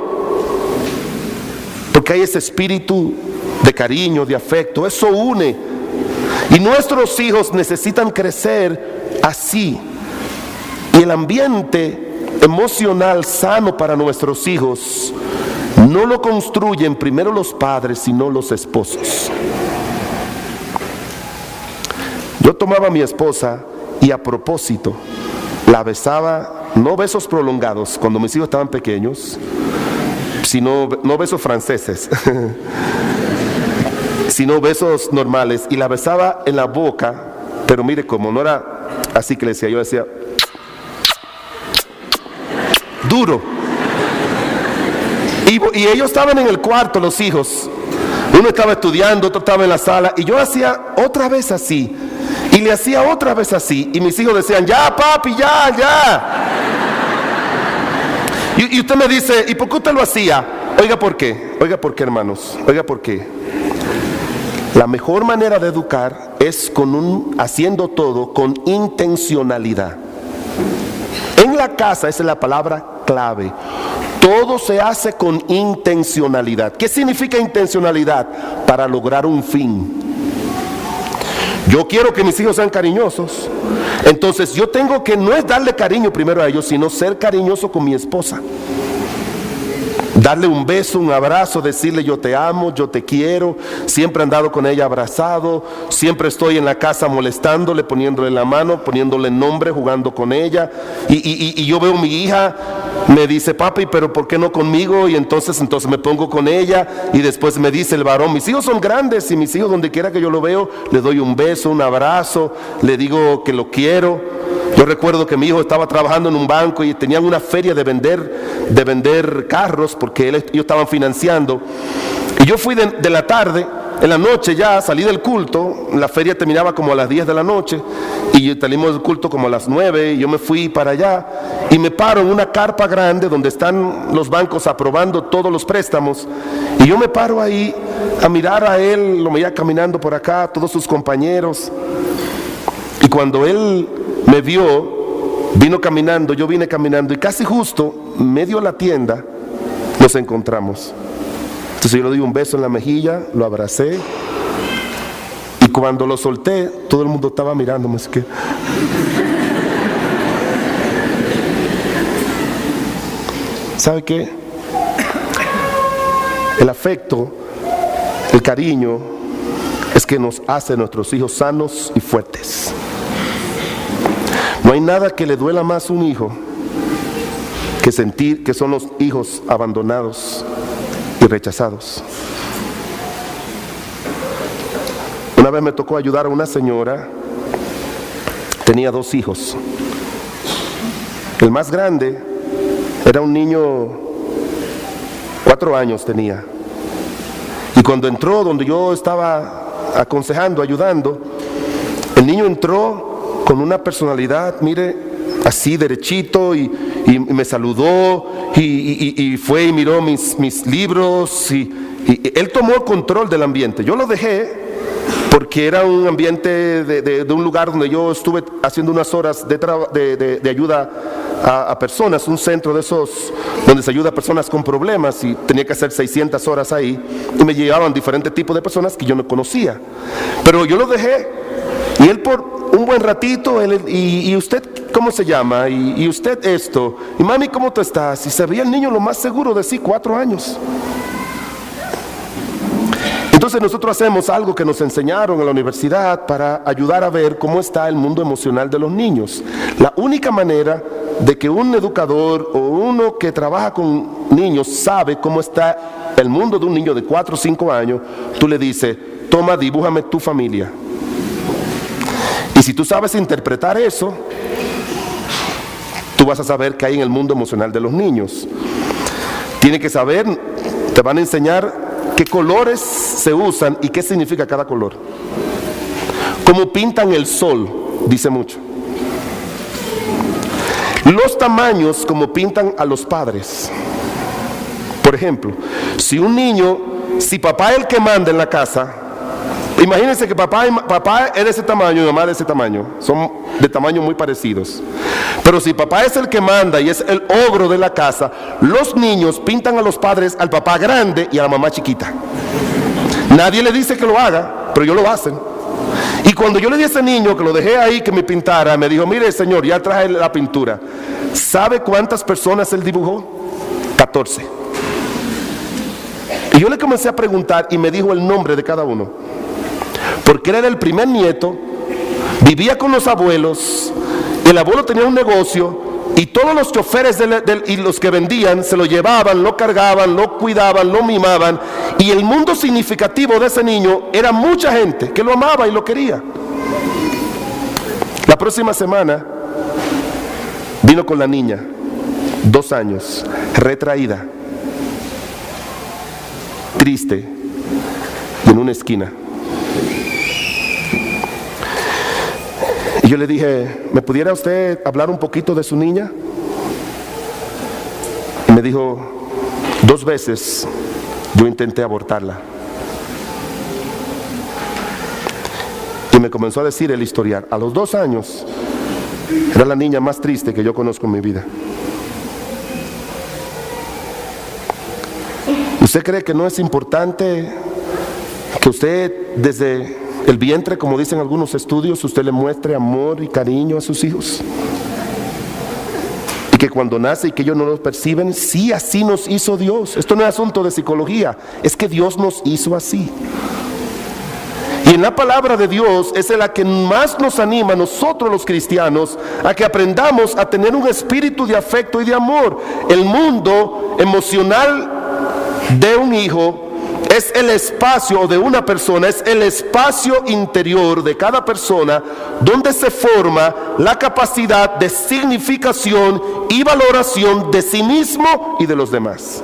porque hay ese espíritu de cariño, de afecto, eso une. Y nuestros hijos necesitan crecer así. Y el ambiente emocional sano para nuestros hijos no lo construyen primero los padres, sino los esposos. Yo tomaba a mi esposa y a propósito la besaba, no besos prolongados, cuando mis hijos estaban pequeños, sino no besos franceses, sino besos normales, y la besaba en la boca, pero mire cómo, no era así que le decía, yo decía, duro. Y ellos estaban en el cuarto, los hijos, uno estaba estudiando, otro estaba en la sala, y yo hacía otra vez así, y le hacía otra vez así, y mis hijos decían, ya papi, ya. Y usted me dice, ¿y por qué usted lo hacía? Oiga, ¿por qué? Oiga, ¿por qué, hermanos? Oiga, ¿por qué? La mejor manera de educar es haciendo todo con intencionalidad. En la casa, esa es la palabra clave. Todo se hace con intencionalidad. ¿Qué significa intencionalidad? Para lograr un fin. Yo quiero que mis hijos sean cariñosos. Entonces yo tengo que no es darle cariño primero a ellos, sino ser cariñoso con mi esposa. Darle un beso, un abrazo, decirle yo te amo, yo te quiero. Siempre he andado con ella abrazado. Siempre estoy en la casa molestándole, poniéndole la mano, poniéndole nombre, jugando con ella. Y yo veo a mi hija, me dice, papi, pero ¿por qué no conmigo? Y entonces me pongo con ella. Y después me dice el varón, mis hijos son grandes, y mis hijos donde quiera que yo lo veo, le doy un beso, un abrazo, le digo que lo quiero. Yo recuerdo que mi hijo estaba trabajando en un banco y tenían una feria de vender carros, porque ellos estaban financiando. Y yo fui de la tarde, en la noche ya salí del culto. La feria terminaba como a las 10 de la noche y salimos del culto como a las 9, y yo me fui para allá y me paro en una carpa grande donde están los bancos aprobando todos los préstamos, y yo me paro ahí a mirar a él, lo veía caminando por acá, todos sus compañeros, y cuando él me vio, vino caminando, yo vine caminando, y casi justo medio de la tienda nos encontramos. Entonces yo le di un beso en la mejilla, lo abracé, y cuando lo solté, todo el mundo estaba mirándome. Así que... ¿sabe qué? El afecto, el cariño, es que nos hace nuestros hijos sanos y fuertes. No hay nada que le duela más a un hijo que sentir que son los hijos abandonados y rechazados. Una vez me tocó ayudar a una señora, tenía 2 hijos. El más grande era un niño, 4 años tenía. Y cuando entró donde yo estaba aconsejando, ayudando, el niño entró con una personalidad, mire, así derechito, y me saludó, y fue y miró mis libros, y él tomó el control del ambiente. Yo lo dejé porque era un ambiente de un lugar donde yo estuve haciendo unas horas de ayuda a personas, un centro de esos donde se ayuda a personas con problemas, y tenía que hacer 600 horas ahí, y me llevaban diferentes tipos de personas que yo no conocía. Pero yo lo dejé, y él por un buen ratito, y usted ¿cómo se llama? Y usted esto, y mami, ¿cómo tú estás? Y se veía el niño lo más seguro de sí, 4 años. Entonces nosotros hacemos algo que nos enseñaron en la universidad para ayudar a ver cómo está el mundo emocional de los niños. La única manera de que un educador o uno que trabaja con niños sabe cómo está el mundo de un niño de 4 o 5 años, tú le dices, toma, dibújame tu familia. Y si tú sabes interpretar eso, tú vas a saber qué hay en el mundo emocional de los niños. Tienes que saber, te van a enseñar qué colores se usan y qué significa cada color. Cómo pintan el sol, dice mucho. Los tamaños, como pintan a los padres. Por ejemplo, si papá es el que manda en la casa, imagínense que papá es de ese tamaño y mamá de ese tamaño, son de tamaño muy parecidos. Pero si papá es el que manda y es el ogro de la casa, los niños pintan a los padres, al papá grande y a la mamá chiquita. Nadie le dice que lo haga, pero ellos lo hacen. Y cuando yo le di a ese niño que lo dejé ahí que me pintara, me dijo, mire señor, ya traje la pintura. ¿Sabe cuántas personas él dibujó? 14. Y yo le comencé a preguntar y me dijo el nombre de cada uno. Porque él era el primer nieto, vivía con los abuelos, el abuelo tenía un negocio y todos los choferes y los que vendían se lo llevaban, lo cargaban, lo cuidaban, lo mimaban, y el mundo significativo de ese niño era mucha gente que lo amaba y lo quería. La próxima semana vino con la niña, 2 años, retraída, triste, en una esquina. Y yo le dije, ¿me pudiera usted hablar un poquito de su niña? Y me dijo, 2 veces yo intenté abortarla. Y me comenzó a decir el historial. A los 2 años, era la niña más triste que yo conozco en mi vida. ¿Usted cree que no es importante que usted desde el vientre, como dicen algunos estudios, usted le muestre amor y cariño a sus hijos? Y que cuando nace y que ellos no lo perciben, sí, así nos hizo Dios. Esto no es asunto de psicología, es que Dios nos hizo así. Y en la palabra de Dios es la que más nos anima a nosotros los cristianos a que aprendamos a tener un espíritu de afecto y de amor. El mundo emocional de un hijo es el espacio de una persona, es el espacio interior de cada persona donde se forma la capacidad de significación y valoración de sí mismo y de los demás.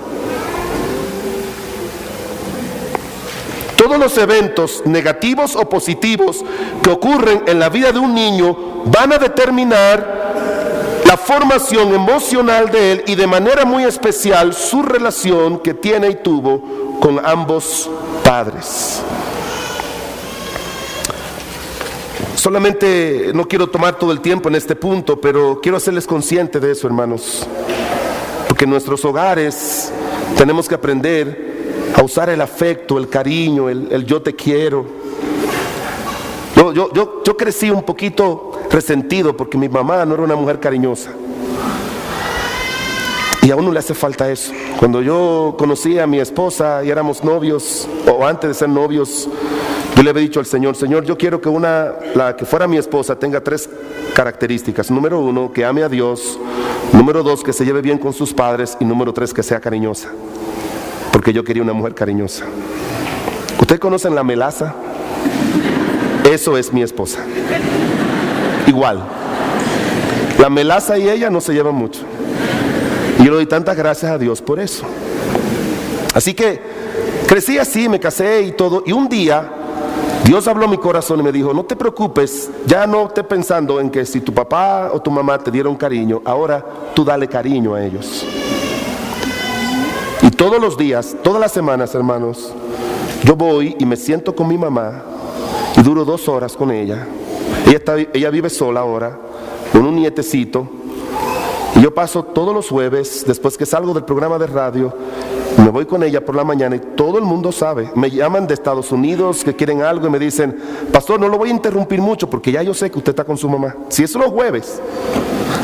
Todos los eventos negativos o positivos que ocurren en la vida de un niño van a determinar la formación emocional de él y de manera muy especial su relación que tiene y tuvo con ambos padres. Solamente no quiero tomar todo el tiempo en este punto, pero quiero hacerles consciente de eso, hermanos, porque en nuestros hogares tenemos que aprender a usar el afecto, el cariño, el yo te quiero. Yo crecí un poquito resentido porque mi mamá no era una mujer cariñosa. Y a uno le hace falta eso. Cuando yo conocí a mi esposa y éramos novios, o antes de ser novios, yo le había dicho al Señor, Señor, yo quiero que la que fuera mi esposa tenga 3 características. Número 1, que ame a Dios. Número 2, que se lleve bien con sus padres. Y número 3, que sea cariñosa. Porque yo quería una mujer cariñosa. ¿Ustedes conocen la melaza? Eso es mi esposa. Igual. La melaza y ella no se llevan mucho. Y yo le doy tantas gracias a Dios por eso. Así que crecí así, me casé y todo. Y un día Dios habló a mi corazón y me dijo, no te preocupes, ya no estés pensando en que si tu papá o tu mamá te dieron cariño, ahora tú dale cariño a ellos. Y todos los días, todas las semanas, hermanos, yo voy y me siento con mi mamá y duro 2 horas con ella. Ella vive sola ahora, con un nietecito. Y yo paso todos los jueves, después que salgo del programa de radio, me voy con ella por la mañana y todo el mundo sabe. Me llaman de Estados Unidos que quieren algo y me dicen, pastor, no lo voy a interrumpir mucho porque ya yo sé que usted está con su mamá. Si es los jueves,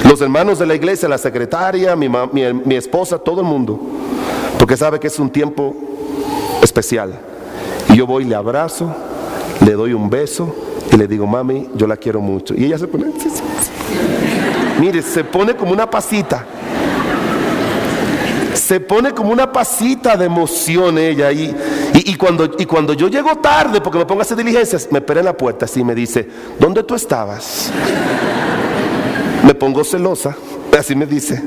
los hermanos de la iglesia, la secretaria, mi esposa, todo el mundo. Porque sabe que es un tiempo especial. Y yo voy, le abrazo, le doy un beso y le digo, mami, yo la quiero mucho. Y ella se pone, sí. Mire, se pone como una pasita. Se pone como una pasita de emoción ella. Y cuando yo llego tarde, porque me pongo a hacer diligencias, me espera en la puerta así y me dice, ¿dónde tú estabas? Me pongo celosa, así me dice.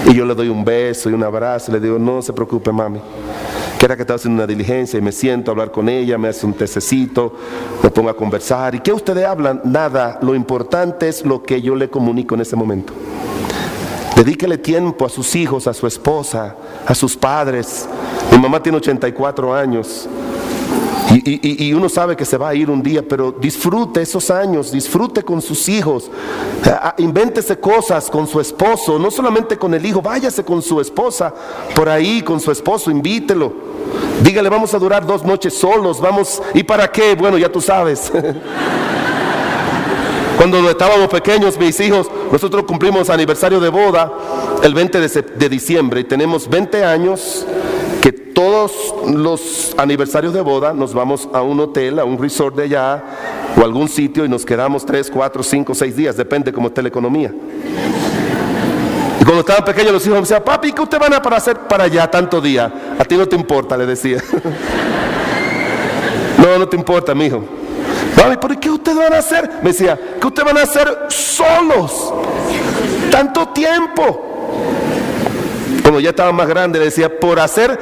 Y yo le doy un beso y un abrazo, le digo, no se preocupe, mami, que era que estaba haciendo una diligencia, y me siento a hablar con ella, me hace un tececito, me pongo a conversar. ¿Y qué ustedes hablan? Nada, lo importante es lo que yo le comunico en ese momento. Dedíquele tiempo a sus hijos, a su esposa, a sus padres. Mi mamá tiene 84 años. Y uno sabe que se va a ir un día, pero disfrute esos años, disfrute con sus hijos, invéntese cosas con su esposo, no solamente con el hijo, váyase con su esposa, por ahí con su esposo, invítelo, dígale, vamos a durar 2 noches solos, vamos, ¿y para qué? Bueno, ya tú sabes. Cuando estábamos pequeños, mis hijos, nosotros cumplimos aniversario de boda el 20 de diciembre y tenemos 20 años que todos los aniversarios de boda nos vamos a un hotel, a un resort de allá o algún sitio y nos quedamos 3, 4, 5, 6 días, depende cómo esté la economía. cuando estaban pequeños los hijos me decían, papi, ¿qué ustedes van a hacer para allá tanto día? A ti no te importa, le decía. No te importa, mijo. Mami, ¿pero qué ustedes van a hacer? Me decía, ¿qué ustedes van a hacer solos? Tanto tiempo. Cuando ya estaba más grande le decía, por hacer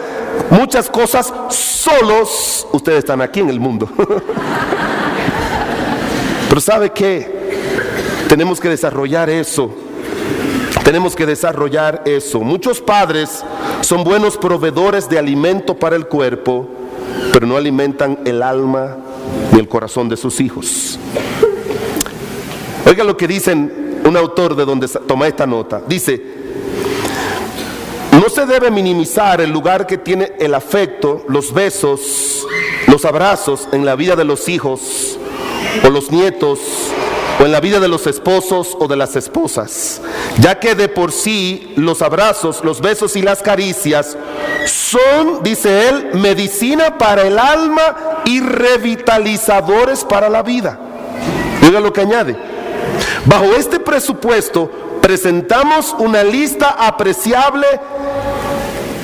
muchas cosas solos, ustedes están aquí en el mundo. Pero ¿sabe qué? Tenemos que desarrollar eso. Tenemos que desarrollar eso. Muchos padres son buenos proveedores de alimento para el cuerpo, pero no alimentan el alma ni el corazón de sus hijos. Oiga lo que dicen un autor de donde toma esta nota. Dice, no se debe minimizar el lugar que tiene el afecto, los besos, los abrazos en la vida de los hijos o los nietos, o en la vida de los esposos o de las esposas, ya que de por sí los abrazos, los besos y las caricias son, dice él, medicina para el alma y revitalizadores para la vida. Oiga lo que añade. Bajo este presupuesto presentamos una lista apreciable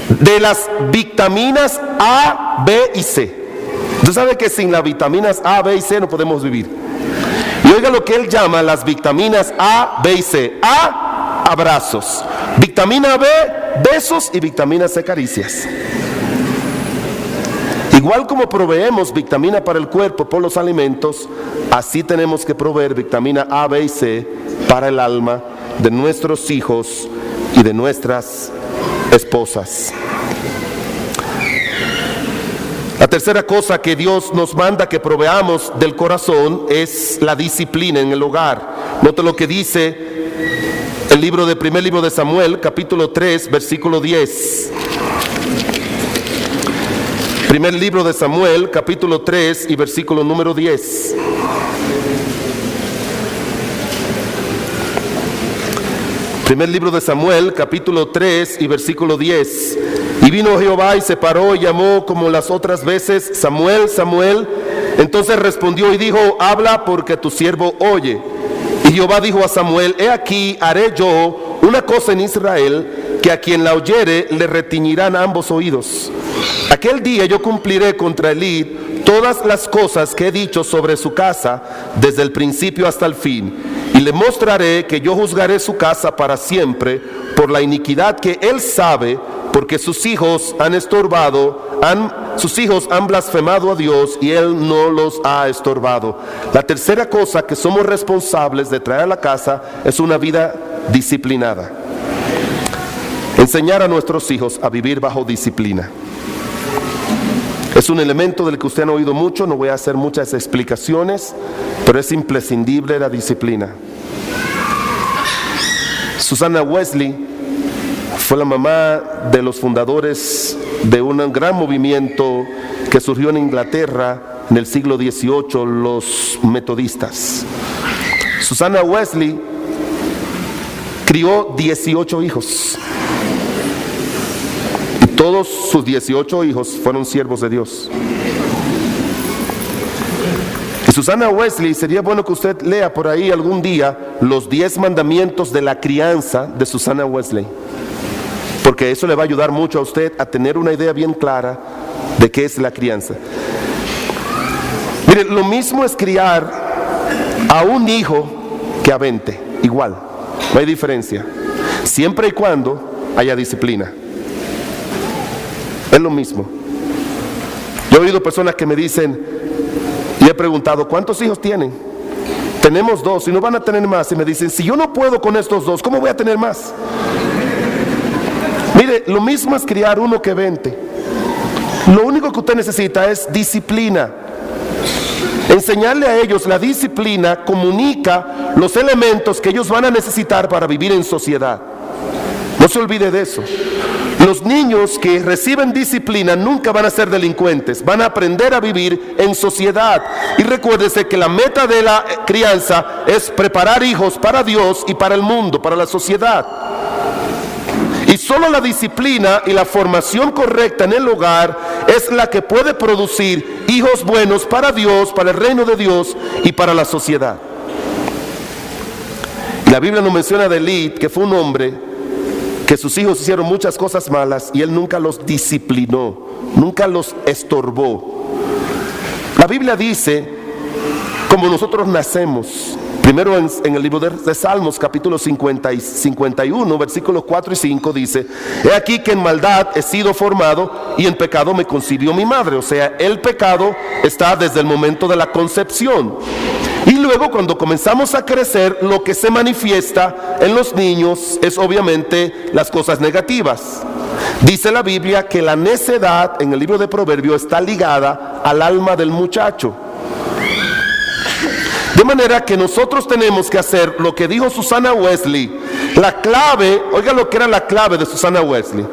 de las vitaminas A, B y C. Usted sabe que sin las vitaminas A, B y C no podemos vivir. Y oiga lo que él llama las vitaminas A, B y C. A, abrazos. Vitamina B, besos, y vitamina C, caricias. Igual como proveemos vitamina para el cuerpo por los alimentos, así tenemos que proveer vitamina A, B y C para el alma de nuestros hijos y de nuestras esposas. La tercera cosa que Dios nos manda que proveamos del corazón es la disciplina en el hogar. Note lo que dice el primer libro de Samuel, capítulo 3, versículo 10. Primer libro de Samuel, capítulo 3 y versículo número 10. Primer libro de Samuel, capítulo 3 y versículo 10. Y vino Jehová y se paró y llamó como las otras veces, Samuel, Samuel. Entonces respondió y dijo, habla porque tu siervo oye. Y Jehová dijo a Samuel, he aquí, haré yo una cosa en Israel, que a quien la oyere le retiñirán ambos oídos. Aquel día yo cumpliré contra Elí todas las cosas que he dicho sobre su casa, desde el principio hasta el fin. Y le mostraré que yo juzgaré su casa para siempre por la iniquidad que él sabe, porque sus hijos han blasfemado a Dios y él no los ha estorbado. La tercera cosa que somos responsables de traer a la casa es una vida disciplinada. Enseñar a nuestros hijos a vivir bajo disciplina. Es un elemento del que usted han oído mucho, no voy a hacer muchas explicaciones, pero es imprescindible la disciplina. Susana Wesley fue la mamá de los fundadores de un gran movimiento que surgió en Inglaterra en el siglo XVIII, los metodistas. Susana Wesley crió 18 hijos. Y todos sus 18 hijos fueron siervos de Dios. Y Susana Wesley, sería bueno que usted lea por ahí algún día los 10 mandamientos de la crianza de Susana Wesley, porque eso le va a ayudar mucho a usted a tener una idea bien clara de qué es la crianza. Mire, lo mismo es criar a un hijo que a 20, igual, no hay diferencia, siempre y cuando haya disciplina. Es lo mismo. Yo he oído personas que me dicen, y he preguntado, ¿cuántos hijos tienen? Tenemos 2 y no van a tener más. Y me dicen, si yo no puedo con estos 2, ¿cómo voy a tener más? Mire, lo mismo es criar uno que 20. Lo único que usted necesita es disciplina. Enseñarle a ellos la disciplina comunica los elementos que ellos van a necesitar para vivir en sociedad. No se olvide de eso. Los niños que reciben disciplina nunca van a ser delincuentes, van a aprender a vivir en sociedad. Y recuérdese que la meta de la crianza es preparar hijos para Dios y para el mundo, para la sociedad. Y solo la disciplina y la formación correcta en el hogar es la que puede producir hijos buenos para Dios, para el reino de Dios y para la sociedad. Y la Biblia nos menciona de Elí, que fue un hombre que sus hijos hicieron muchas cosas malas y él nunca los disciplinó, nunca los estorbó. La Biblia dice, como nosotros nacemos, primero en el libro de Salmos, capítulo 51, versículos 4 y 5, dice: he aquí que en maldad he sido formado y en pecado me concibió mi madre. O sea, el pecado está desde el momento de la concepción. Y luego, cuando comenzamos a crecer, lo que se manifiesta en los niños es obviamente las cosas negativas. Dice la Biblia que la necedad, en el libro de Proverbios, está ligada al alma del muchacho. De manera que nosotros tenemos que hacer lo que dijo Susana Wesley. La clave, oiga lo que era la clave de Susana Wesley.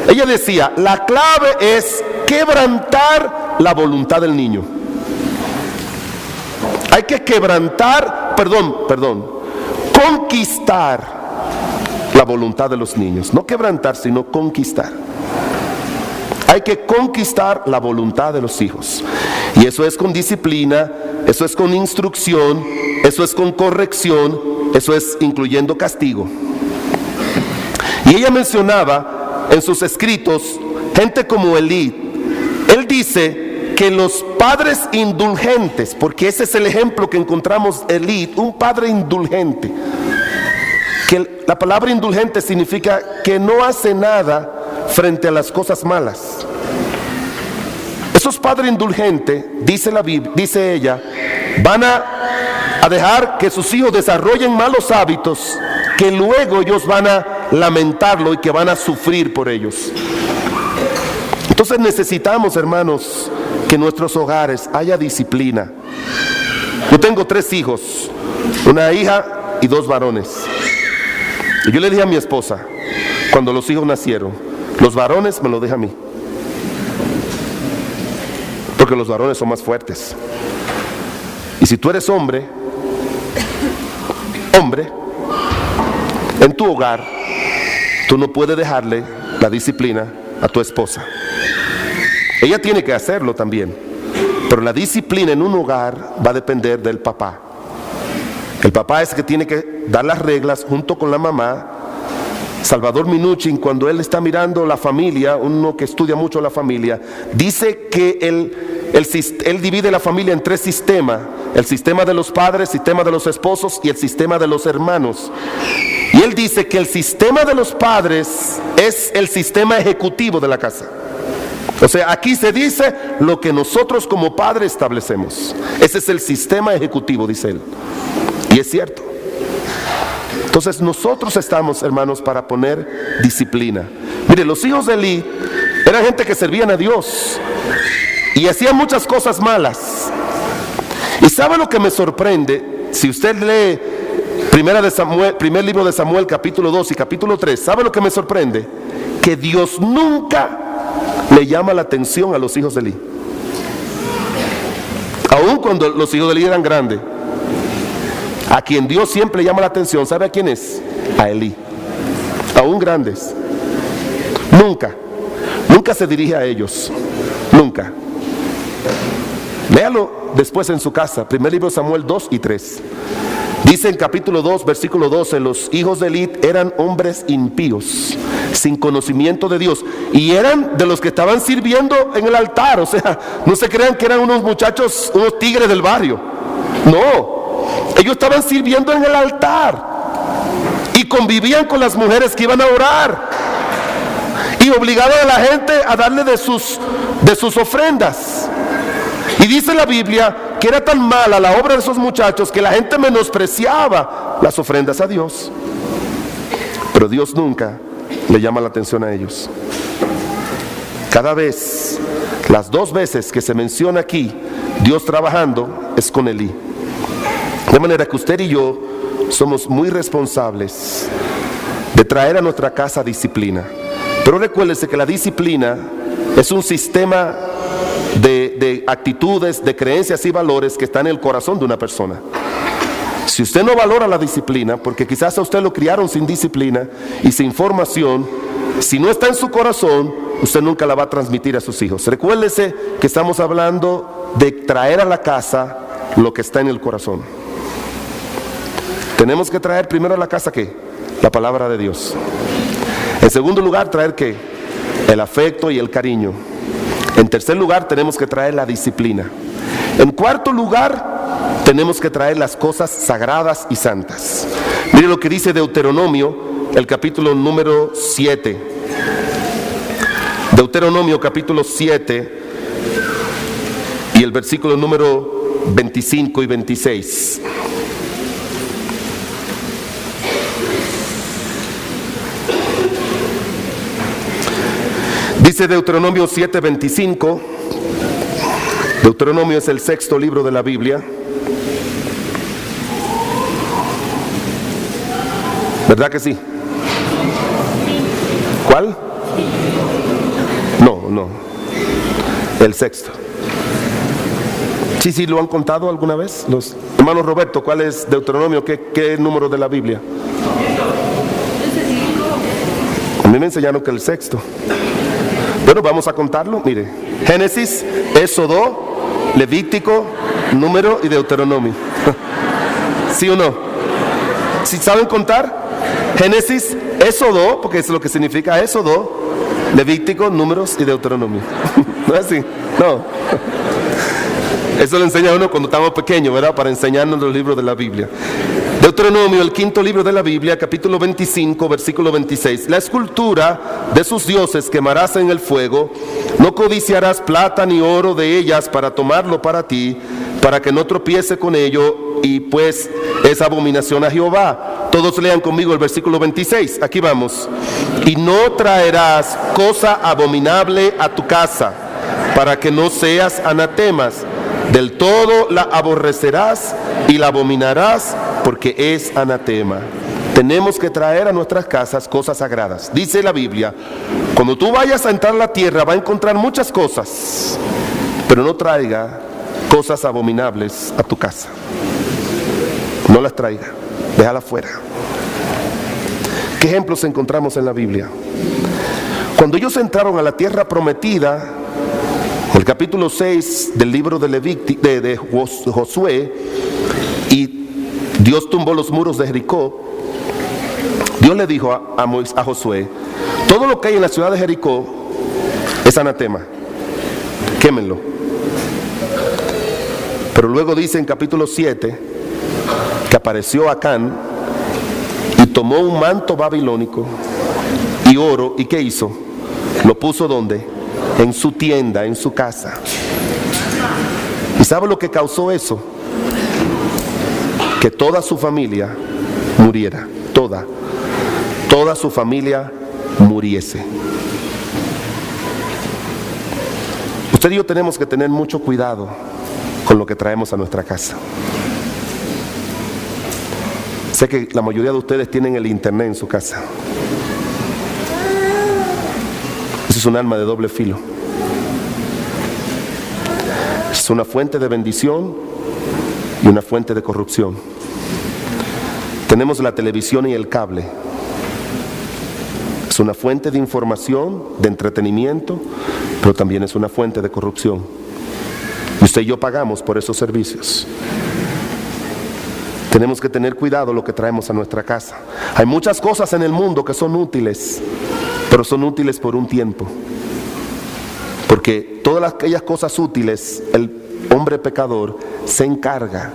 Ella decía, la clave es quebrantar la voluntad del niño. Hay que quebrantar, conquistar la voluntad de los niños. No quebrantar, sino conquistar. Hay que conquistar la voluntad de los hijos. Y eso es con disciplina, eso es con instrucción, eso es con corrección, eso es incluyendo castigo. Y ella mencionaba en sus escritos gente como Elí. Él dice que los padres indulgentes, porque ese es el ejemplo que encontramos en Elí, un padre indulgente, que la palabra indulgente significa que no hace nada frente a las cosas malas. Esos padres indulgentes, dice la Biblia, dice ella, van a dejar que sus hijos desarrollen malos hábitos, que luego ellos van a lamentarlo y que van a sufrir por ellos. Entonces necesitamos, hermanos, que en nuestros hogares haya disciplina. Yo tengo 3 hijos, una hija y 2 varones. Y yo le dije a mi esposa, cuando los hijos nacieron, los varones me los deja a mí, porque los varones son más fuertes. Y si tú eres hombre, en tu hogar, tú no puedes dejarle la disciplina a tu esposa. Ella tiene que hacerlo también, pero la disciplina en un hogar va a depender del papá. El papá es el que tiene que dar las reglas junto con la mamá. Salvador Minuchin, cuando él está mirando la familia, uno que estudia mucho la familia, dice que él divide la familia en 3 sistemas: el sistema de los padres, el sistema de los esposos y el sistema de los hermanos. Y él dice que el sistema de los padres es el sistema ejecutivo de la casa. O sea, aquí se dice lo que nosotros como padres establecemos. Ese es el sistema ejecutivo, dice él. Y es cierto. Entonces nosotros estamos, hermanos, para poner disciplina. Mire, los hijos de Elí eran gente que servían a Dios y hacían muchas cosas malas. Y ¿sabe lo que me sorprende? Si usted lee primer libro de Samuel, capítulo 2 y capítulo 3, ¿sabe lo que me sorprende? Que Dios nunca le llama la atención a los hijos de Elí. Aun cuando los hijos de Elí eran grandes, a quien Dios siempre llama la atención, ¿sabe a quién es? A Elí. Aún grandes. Nunca se dirige a ellos. Nunca. Léalo después en su casa. Primer libro de Samuel 2 y 3. Dice en capítulo 2, versículo 12, los hijos de Elí eran hombres impíos, sin conocimiento de Dios, y eran de los que estaban sirviendo en el altar. O sea, no se crean que eran unos muchachos, unos tigres del barrio. No. Ellos estaban sirviendo en el altar y convivían con las mujeres que iban a orar y obligaban a la gente a darle de sus ofrendas. Y dice la Biblia que era tan mala la obra de esos muchachos que la gente menospreciaba las ofrendas a Dios. Pero Dios nunca le llama la atención a ellos. Cada vez, las 2 veces que se menciona aquí Dios trabajando, es con Elí. De manera que usted y yo somos muy responsables de traer a nuestra casa disciplina. Pero recuérdese que la disciplina es un sistema de actitudes, de creencias y valores que están en el corazón de una persona. Si usted no valora la disciplina, porque quizás a usted lo criaron sin disciplina y sin formación, si no está en su corazón, usted nunca la va a transmitir a sus hijos. Recuérdese que estamos hablando de traer a la casa lo que está en el corazón. Tenemos que traer primero a la casa, ¿qué? La palabra de Dios. En segundo lugar, traer ¿qué? El afecto y el cariño. En tercer lugar, tenemos que traer la disciplina. En cuarto lugar, tenemos que traer las cosas sagradas y santas. Mire lo que dice Deuteronomio, el capítulo número 7. Deuteronomio capítulo 7 y el versículo número 25 y 26. Dice Deuteronomio 7:25. Deuteronomio es el sexto libro de la Biblia. ¿Verdad que sí? ¿Cuál? No. El sexto. Sí, ¿lo han contado alguna vez? Los hermanos Roberto, ¿cuál es Deuteronomio? ¿Qué número de la Biblia? A mí me enseñaron que el sexto. Bueno, vamos a contarlo. Mire, Génesis, Éxodo, Levítico, Número y Deuteronomio. ¿Sí o no? ¿Sí saben contar? Génesis, Éxodo, porque es lo que significa Éxodo, Levítico, Números y Deuteronomio. ¿No es así? No. Eso lo enseña uno cuando estamos pequeños, ¿verdad? Para enseñarnos los libros de la Biblia. Deuteronomio, el quinto libro de la Biblia, capítulo 25, versículo 26. La escultura de sus dioses quemarás en el fuego. No codiciarás plata ni oro de ellas para tomarlo para ti, para que no tropiece con ello, y pues es abominación a Jehová. Todos lean conmigo el versículo 26. Aquí vamos. Y no traerás cosa abominable a tu casa, para que no seas anatemas. Del todo la aborrecerás y la abominarás, porque es anatema. Tenemos que traer a nuestras casas cosas sagradas. Dice la Biblia, cuando tú vayas a entrar a la tierra va a encontrar muchas cosas, pero no traiga cosas abominables a tu casa. No las traiga, déjala fuera. ¿Qué ejemplos encontramos en la Biblia? Cuando ellos entraron a la tierra prometida, el capítulo 6 del libro de Josué, y Dios tumbó los muros de Jericó, Dios le dijo a Josué, todo lo que hay en la ciudad de Jericó es anatema, quémenlo. Pero luego dice en capítulo 7 que apareció Acán y tomó un manto babilónico y oro, ¿y qué hizo? Lo puso ¿dónde? En su tienda, en su casa. ¿Y sabe lo que causó eso? Que toda su familia muriera. Toda su familia muriese. Usted y yo tenemos que tener mucho cuidado con lo que traemos a nuestra casa. Sé que la mayoría de ustedes tienen el internet en su casa. Eso es un arma de doble filo. Es una fuente de bendición y una fuente de corrupción. Tenemos la televisión y el cable. Es una fuente de información, de entretenimiento, pero también es una fuente de corrupción. Y usted y yo pagamos por esos servicios. Tenemos que tener cuidado lo que traemos a nuestra casa. Hay muchas cosas en el mundo que son útiles, pero son útiles por un tiempo. Porque todas aquellas cosas útiles, el hombre pecador se encarga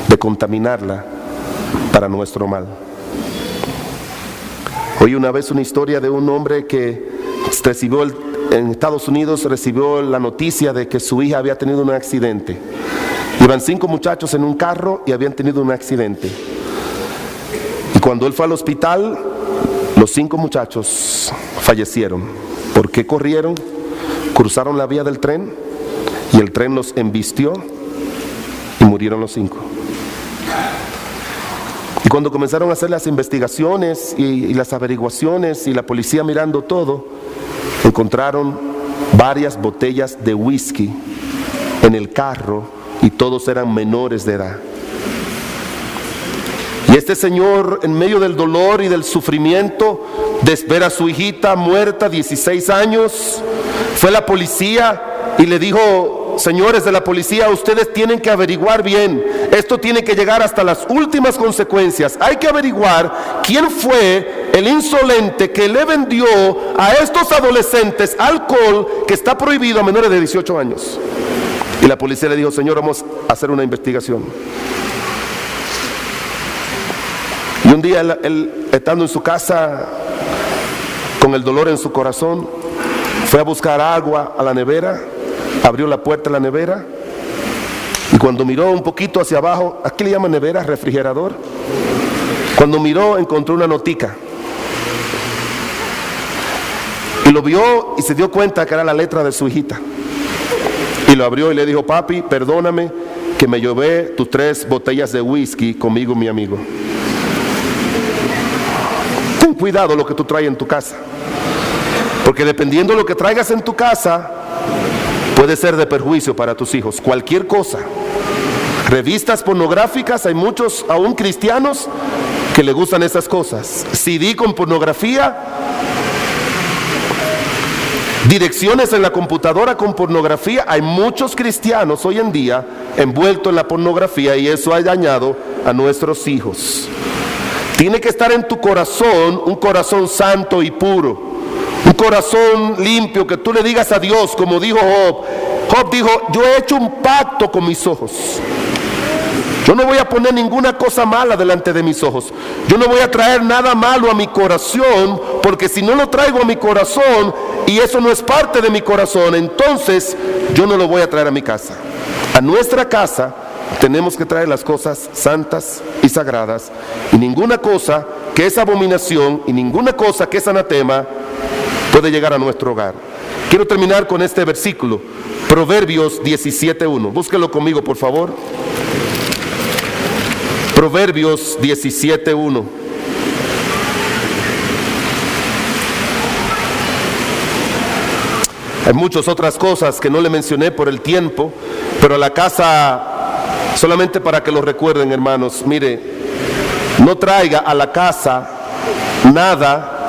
de contaminarla para nuestro mal. Oí una vez una historia de un hombre que en Estados Unidos recibió la noticia de que su hija había tenido un accidente. Iban 5 muchachos en un carro y habían tenido un accidente. Y cuando él fue al hospital, los 5 muchachos fallecieron. ¿Por qué corrieron? Cruzaron la vía del tren y el tren los embistió y murieron los 5. Y cuando comenzaron a hacer las investigaciones y las averiguaciones y la policía mirando todo, encontraron varias botellas de whisky en el carro y todos eran menores de edad. Y este señor, en medio del dolor y del sufrimiento de ver a su hijita muerta, 16 años, fue a la policía y le dijo: señores de la policía, ustedes tienen que averiguar bien. Esto tiene que llegar hasta las últimas consecuencias. Hay que averiguar quién fue el insolente que le vendió a estos adolescentes alcohol que está prohibido a menores de 18 años. Y la policía le dijo, señor, vamos a hacer una investigación. Y un día él, estando en su casa, con el dolor en su corazón, fue a buscar agua a la nevera, abrió la puerta de la nevera, y cuando miró un poquito hacia abajo, ¿aquí le llaman nevera? Refrigerador. Cuando miró, encontró una notica. Y lo vio y se dio cuenta que era la letra de su hijita. Y lo abrió y le dijo, papi, perdóname que me llevé tus 3 botellas de whisky conmigo, mi amigo. Ten cuidado lo que tú traes en tu casa, porque dependiendo de lo que traigas en tu casa, puede ser de perjuicio para tus hijos. Cualquier cosa. Revistas pornográficas, hay muchos, aún cristianos, que le gustan esas cosas. CD con pornografía, direcciones en la computadora con pornografía. Hay muchos cristianos hoy en día envueltos en la pornografía, y eso ha dañado a nuestros hijos. Tiene que estar en tu corazón un corazón santo y puro, un corazón limpio, que tú le digas a Dios, como dijo Job. Job dijo, yo he hecho un pacto con mis ojos. Yo no voy a poner ninguna cosa mala delante de mis ojos. Yo no voy a traer nada malo a mi corazón, porque si no lo traigo a mi corazón y eso no es parte de mi corazón, entonces yo no lo voy a traer a mi casa. A nuestra casa tenemos que traer las cosas santas y sagradas, y ninguna cosa que es abominación y ninguna cosa que es anatema puede llegar a nuestro hogar. Quiero terminar con este versículo, Proverbios 17:1. Búsquelo conmigo, por favor. Proverbios 17:1. Hay muchas otras cosas que no le mencioné por el tiempo, pero la casa, solamente para que lo recuerden, hermanos, mire, no traiga a la casa nada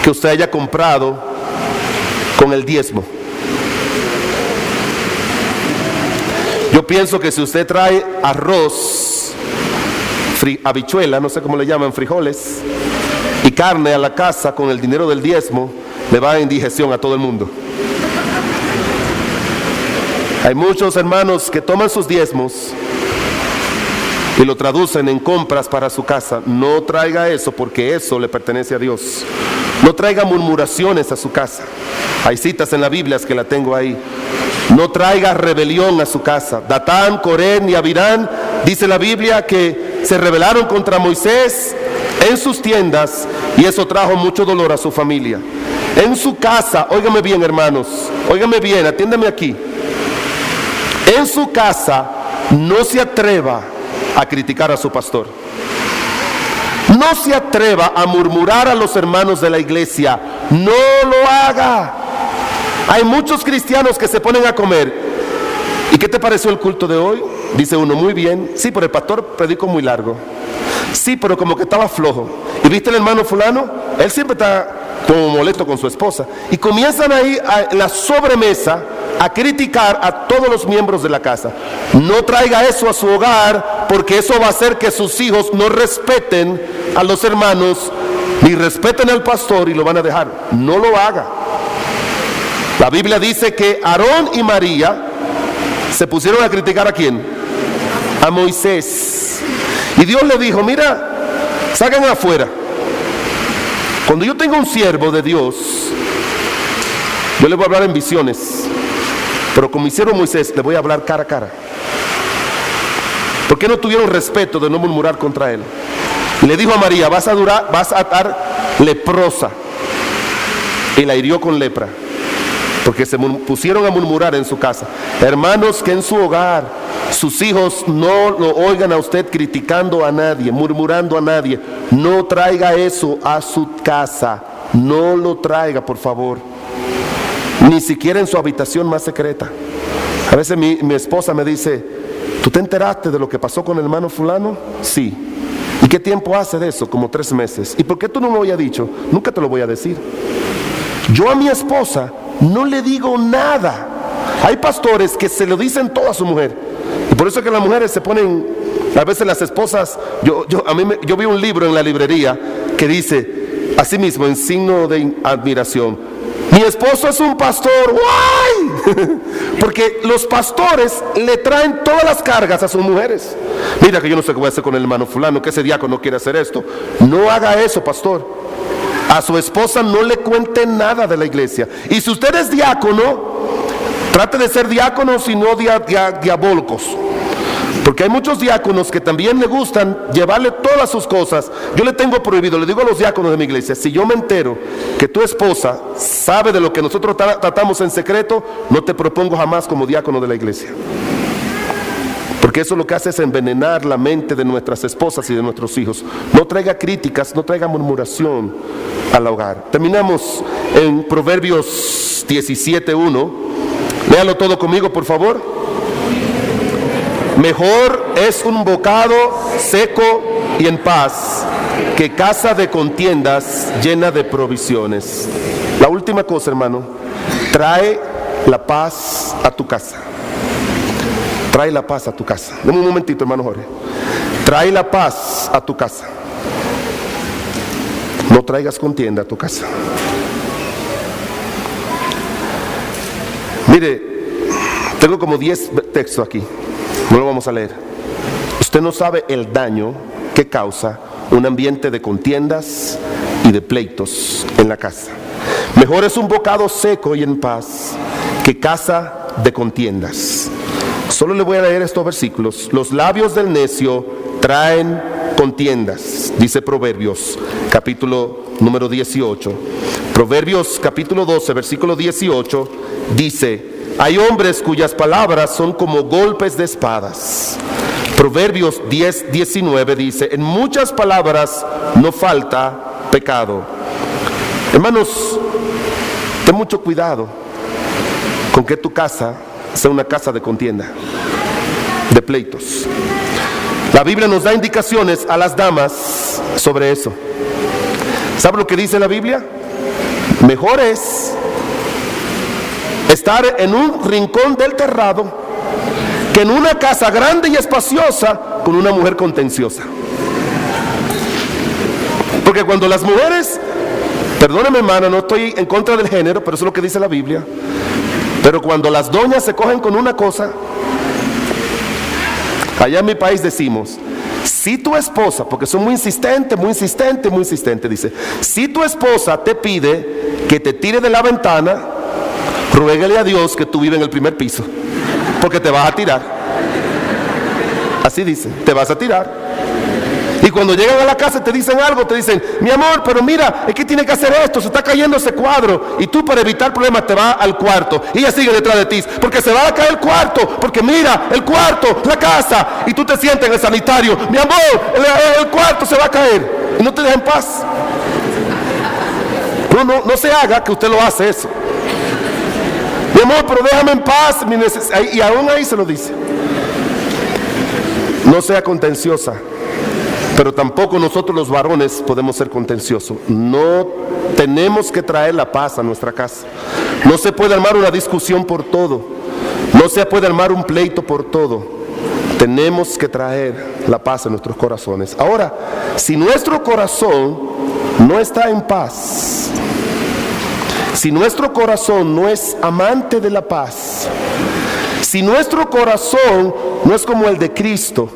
que usted haya comprado con el diezmo. Yo pienso que si usted trae arroz, habichuela, no sé cómo le llaman, frijoles, y carne a la casa con el dinero del diezmo, le va a indigestión a todo el mundo. Hay muchos hermanos que toman sus diezmos y lo traducen en compras para su casa. No traiga eso, porque eso le pertenece a Dios. No traiga murmuraciones a su casa. Hay citas en la Biblia que la tengo ahí. No traiga rebelión a su casa. Datán, Corén y Abirán, dice la Biblia, que se rebelaron contra Moisés en sus tiendas, y eso trajo mucho dolor a su familia. En su casa, óigame bien, hermanos, óigame bien, atiéndame aquí. En su casa no se atreva a criticar a su pastor. No se atreva a murmurar a los hermanos de la iglesia. No lo haga. Hay muchos cristianos que se ponen a comer. ¿Y qué te pareció el culto de hoy? Dice uno, muy bien. Sí, pero el pastor predicó muy largo. Sí, pero como que estaba flojo. ¿Y viste el hermano fulano? Él siempre está como molesto con su esposa. Y comienzan ahí en la sobremesa a criticar a todos los miembros de la casa. No traiga eso a su hogar, porque eso va a hacer que sus hijos no respeten a los hermanos, ni respeten al pastor, y lo van a dejar. No lo haga. La Biblia dice que Aarón y María se pusieron a criticar ¿a quién? A Moisés. Y Dios le dijo, mira, salgan afuera. Cuando yo tenga un siervo de Dios, yo le voy a hablar en visiones, pero como hicieron Moisés, le voy a hablar cara a cara. ¿Por qué no tuvieron respeto de no murmurar contra él? Y le dijo a María, vas a estar leprosa. Y la hirió con lepra, porque se pusieron a murmurar en su casa. Hermanos, que en su hogar sus hijos no lo oigan a usted criticando a nadie, murmurando a nadie. No traiga eso a su casa. No lo traiga, por favor. Ni siquiera en su habitación más secreta. A veces mi esposa me dice, ¿tú te enteraste de lo que pasó con el hermano fulano? Sí. ¿Y qué tiempo hace de eso? Como 3 meses. ¿Y por qué tú no me lo habías dicho? Nunca te lo voy a decir. Yo a mi esposa no le digo nada. Hay pastores que se lo dicen todo a su mujer. Y por eso es que las mujeres se ponen, a veces las esposas, yo vi un libro en la librería que dice, así mismo, en signo de admiración: mi esposo es un pastor. ¡Guay! Porque los pastores le traen todas las cargas a sus mujeres. Mira que yo no sé qué voy a hacer con el hermano fulano, que ese diácono quiere hacer esto. No haga eso, pastor. A su esposa no le cuente nada de la iglesia. Y si usted es diácono, trate de ser diáconos y no diabólicos. Porque hay muchos diáconos que también le gustan llevarle todas sus cosas. Yo le tengo prohibido, le digo a los diáconos de mi iglesia: si yo me entero que tu esposa sabe de lo que nosotros tratamos en secreto, no te propongo jamás como diácono de la iglesia. Porque eso lo que hace es envenenar la mente de nuestras esposas y de nuestros hijos. No traiga críticas, no traiga murmuración al hogar. Terminamos en Proverbios 17:1. Léalo todo conmigo, por favor. Mejor es un bocado seco y en paz que casa de contiendas llena de provisiones. La última cosa, hermano: trae la paz a tu casa. Trae la paz a tu casa. Deme un momentito, hermano Jorge. Trae la paz a tu casa. No traigas contienda a tu casa. Mire, tengo como 10 textos aquí. No lo vamos a leer. Usted no sabe el daño que causa un ambiente de contiendas y de pleitos en la casa. Mejor es un bocado seco y en paz que casa de contiendas. Solo le voy a leer estos versículos. Los labios del necio traen contiendas, dice Proverbios, capítulo número 18. Proverbios, capítulo 12, versículo 18, dice: hay hombres cuyas palabras son como golpes de espadas. Proverbios 10:19 dice: en muchas palabras no falta pecado. Hermanos, ten mucho cuidado con que tu casa sea una casa de contienda, de pleitos. La Biblia nos da indicaciones a las damas sobre eso. ¿Sabe lo que dice la Biblia? Mejor es estar en un rincón del terrado que en una casa grande y espaciosa con una mujer contenciosa. Porque cuando las mujeres, perdóneme hermana, no estoy en contra del género, pero eso es lo que dice la Biblia, pero cuando las doñas se cogen con una cosa, allá en mi país decimos: si tu esposa, porque son muy insistentes, dice, si tu esposa te pide que te tire de la ventana, ruégale a Dios que tú vives en el primer piso, porque te vas a tirar. Así dice, te vas a tirar. Y cuando llegan a la casa te dicen algo, te dicen: mi amor, pero mira, es que tiene que hacer esto, se está cayendo ese cuadro. Y tú, para evitar problemas, te vas al cuarto y ella sigue detrás de ti, porque se va a caer el cuarto, porque mira, el cuarto, la casa. Y tú te sientes en el sanitario: mi amor, el cuarto se va a caer. Y no te deja en paz. No se haga que usted lo hace eso. Mi amor, pero déjame en paz. Y aún ahí se lo dice. No sea contenciosa. Pero tampoco nosotros los varones podemos ser contenciosos. No tenemos que traer la paz a nuestra casa. No se puede armar una discusión por todo. No se puede armar un pleito por todo. Tenemos que traer la paz a nuestros corazones. Ahora, si nuestro corazón no está en paz, si nuestro corazón no es amante de la paz, si nuestro corazón no es como el de Cristo,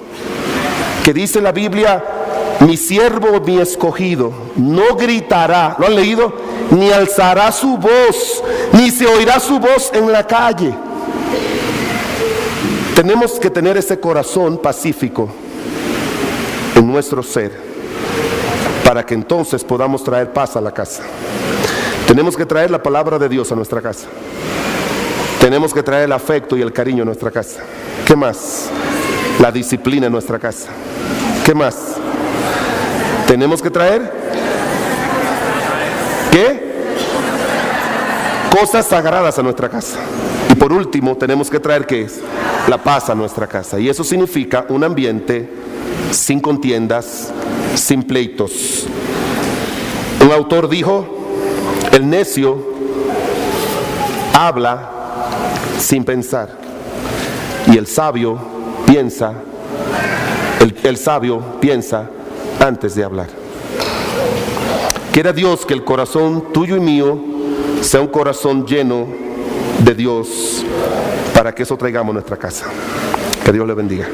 que dice la Biblia: mi siervo, mi escogido, no gritará, ¿lo han leído? Ni alzará su voz, ni se oirá su voz en la calle. Tenemos que tener ese corazón pacífico en nuestro ser, para que entonces podamos traer paz a la casa. Tenemos que traer la palabra de Dios a nuestra casa. Tenemos que traer el afecto y el cariño a nuestra casa. ¿Qué más? La disciplina en nuestra casa. ¿Qué más? Tenemos que traer ¿qué? Cosas sagradas a nuestra casa. Y por último, tenemos que traer ¿qué es? La paz a nuestra casa. Y eso significa un ambiente sin contiendas, sin pleitos. Un autor dijo: el necio habla sin pensar. Y el sabio piensa antes de hablar. Quiera Dios que el corazón tuyo y mío sea un corazón lleno de Dios, para que eso traigamos a nuestra casa. Que Dios le bendiga.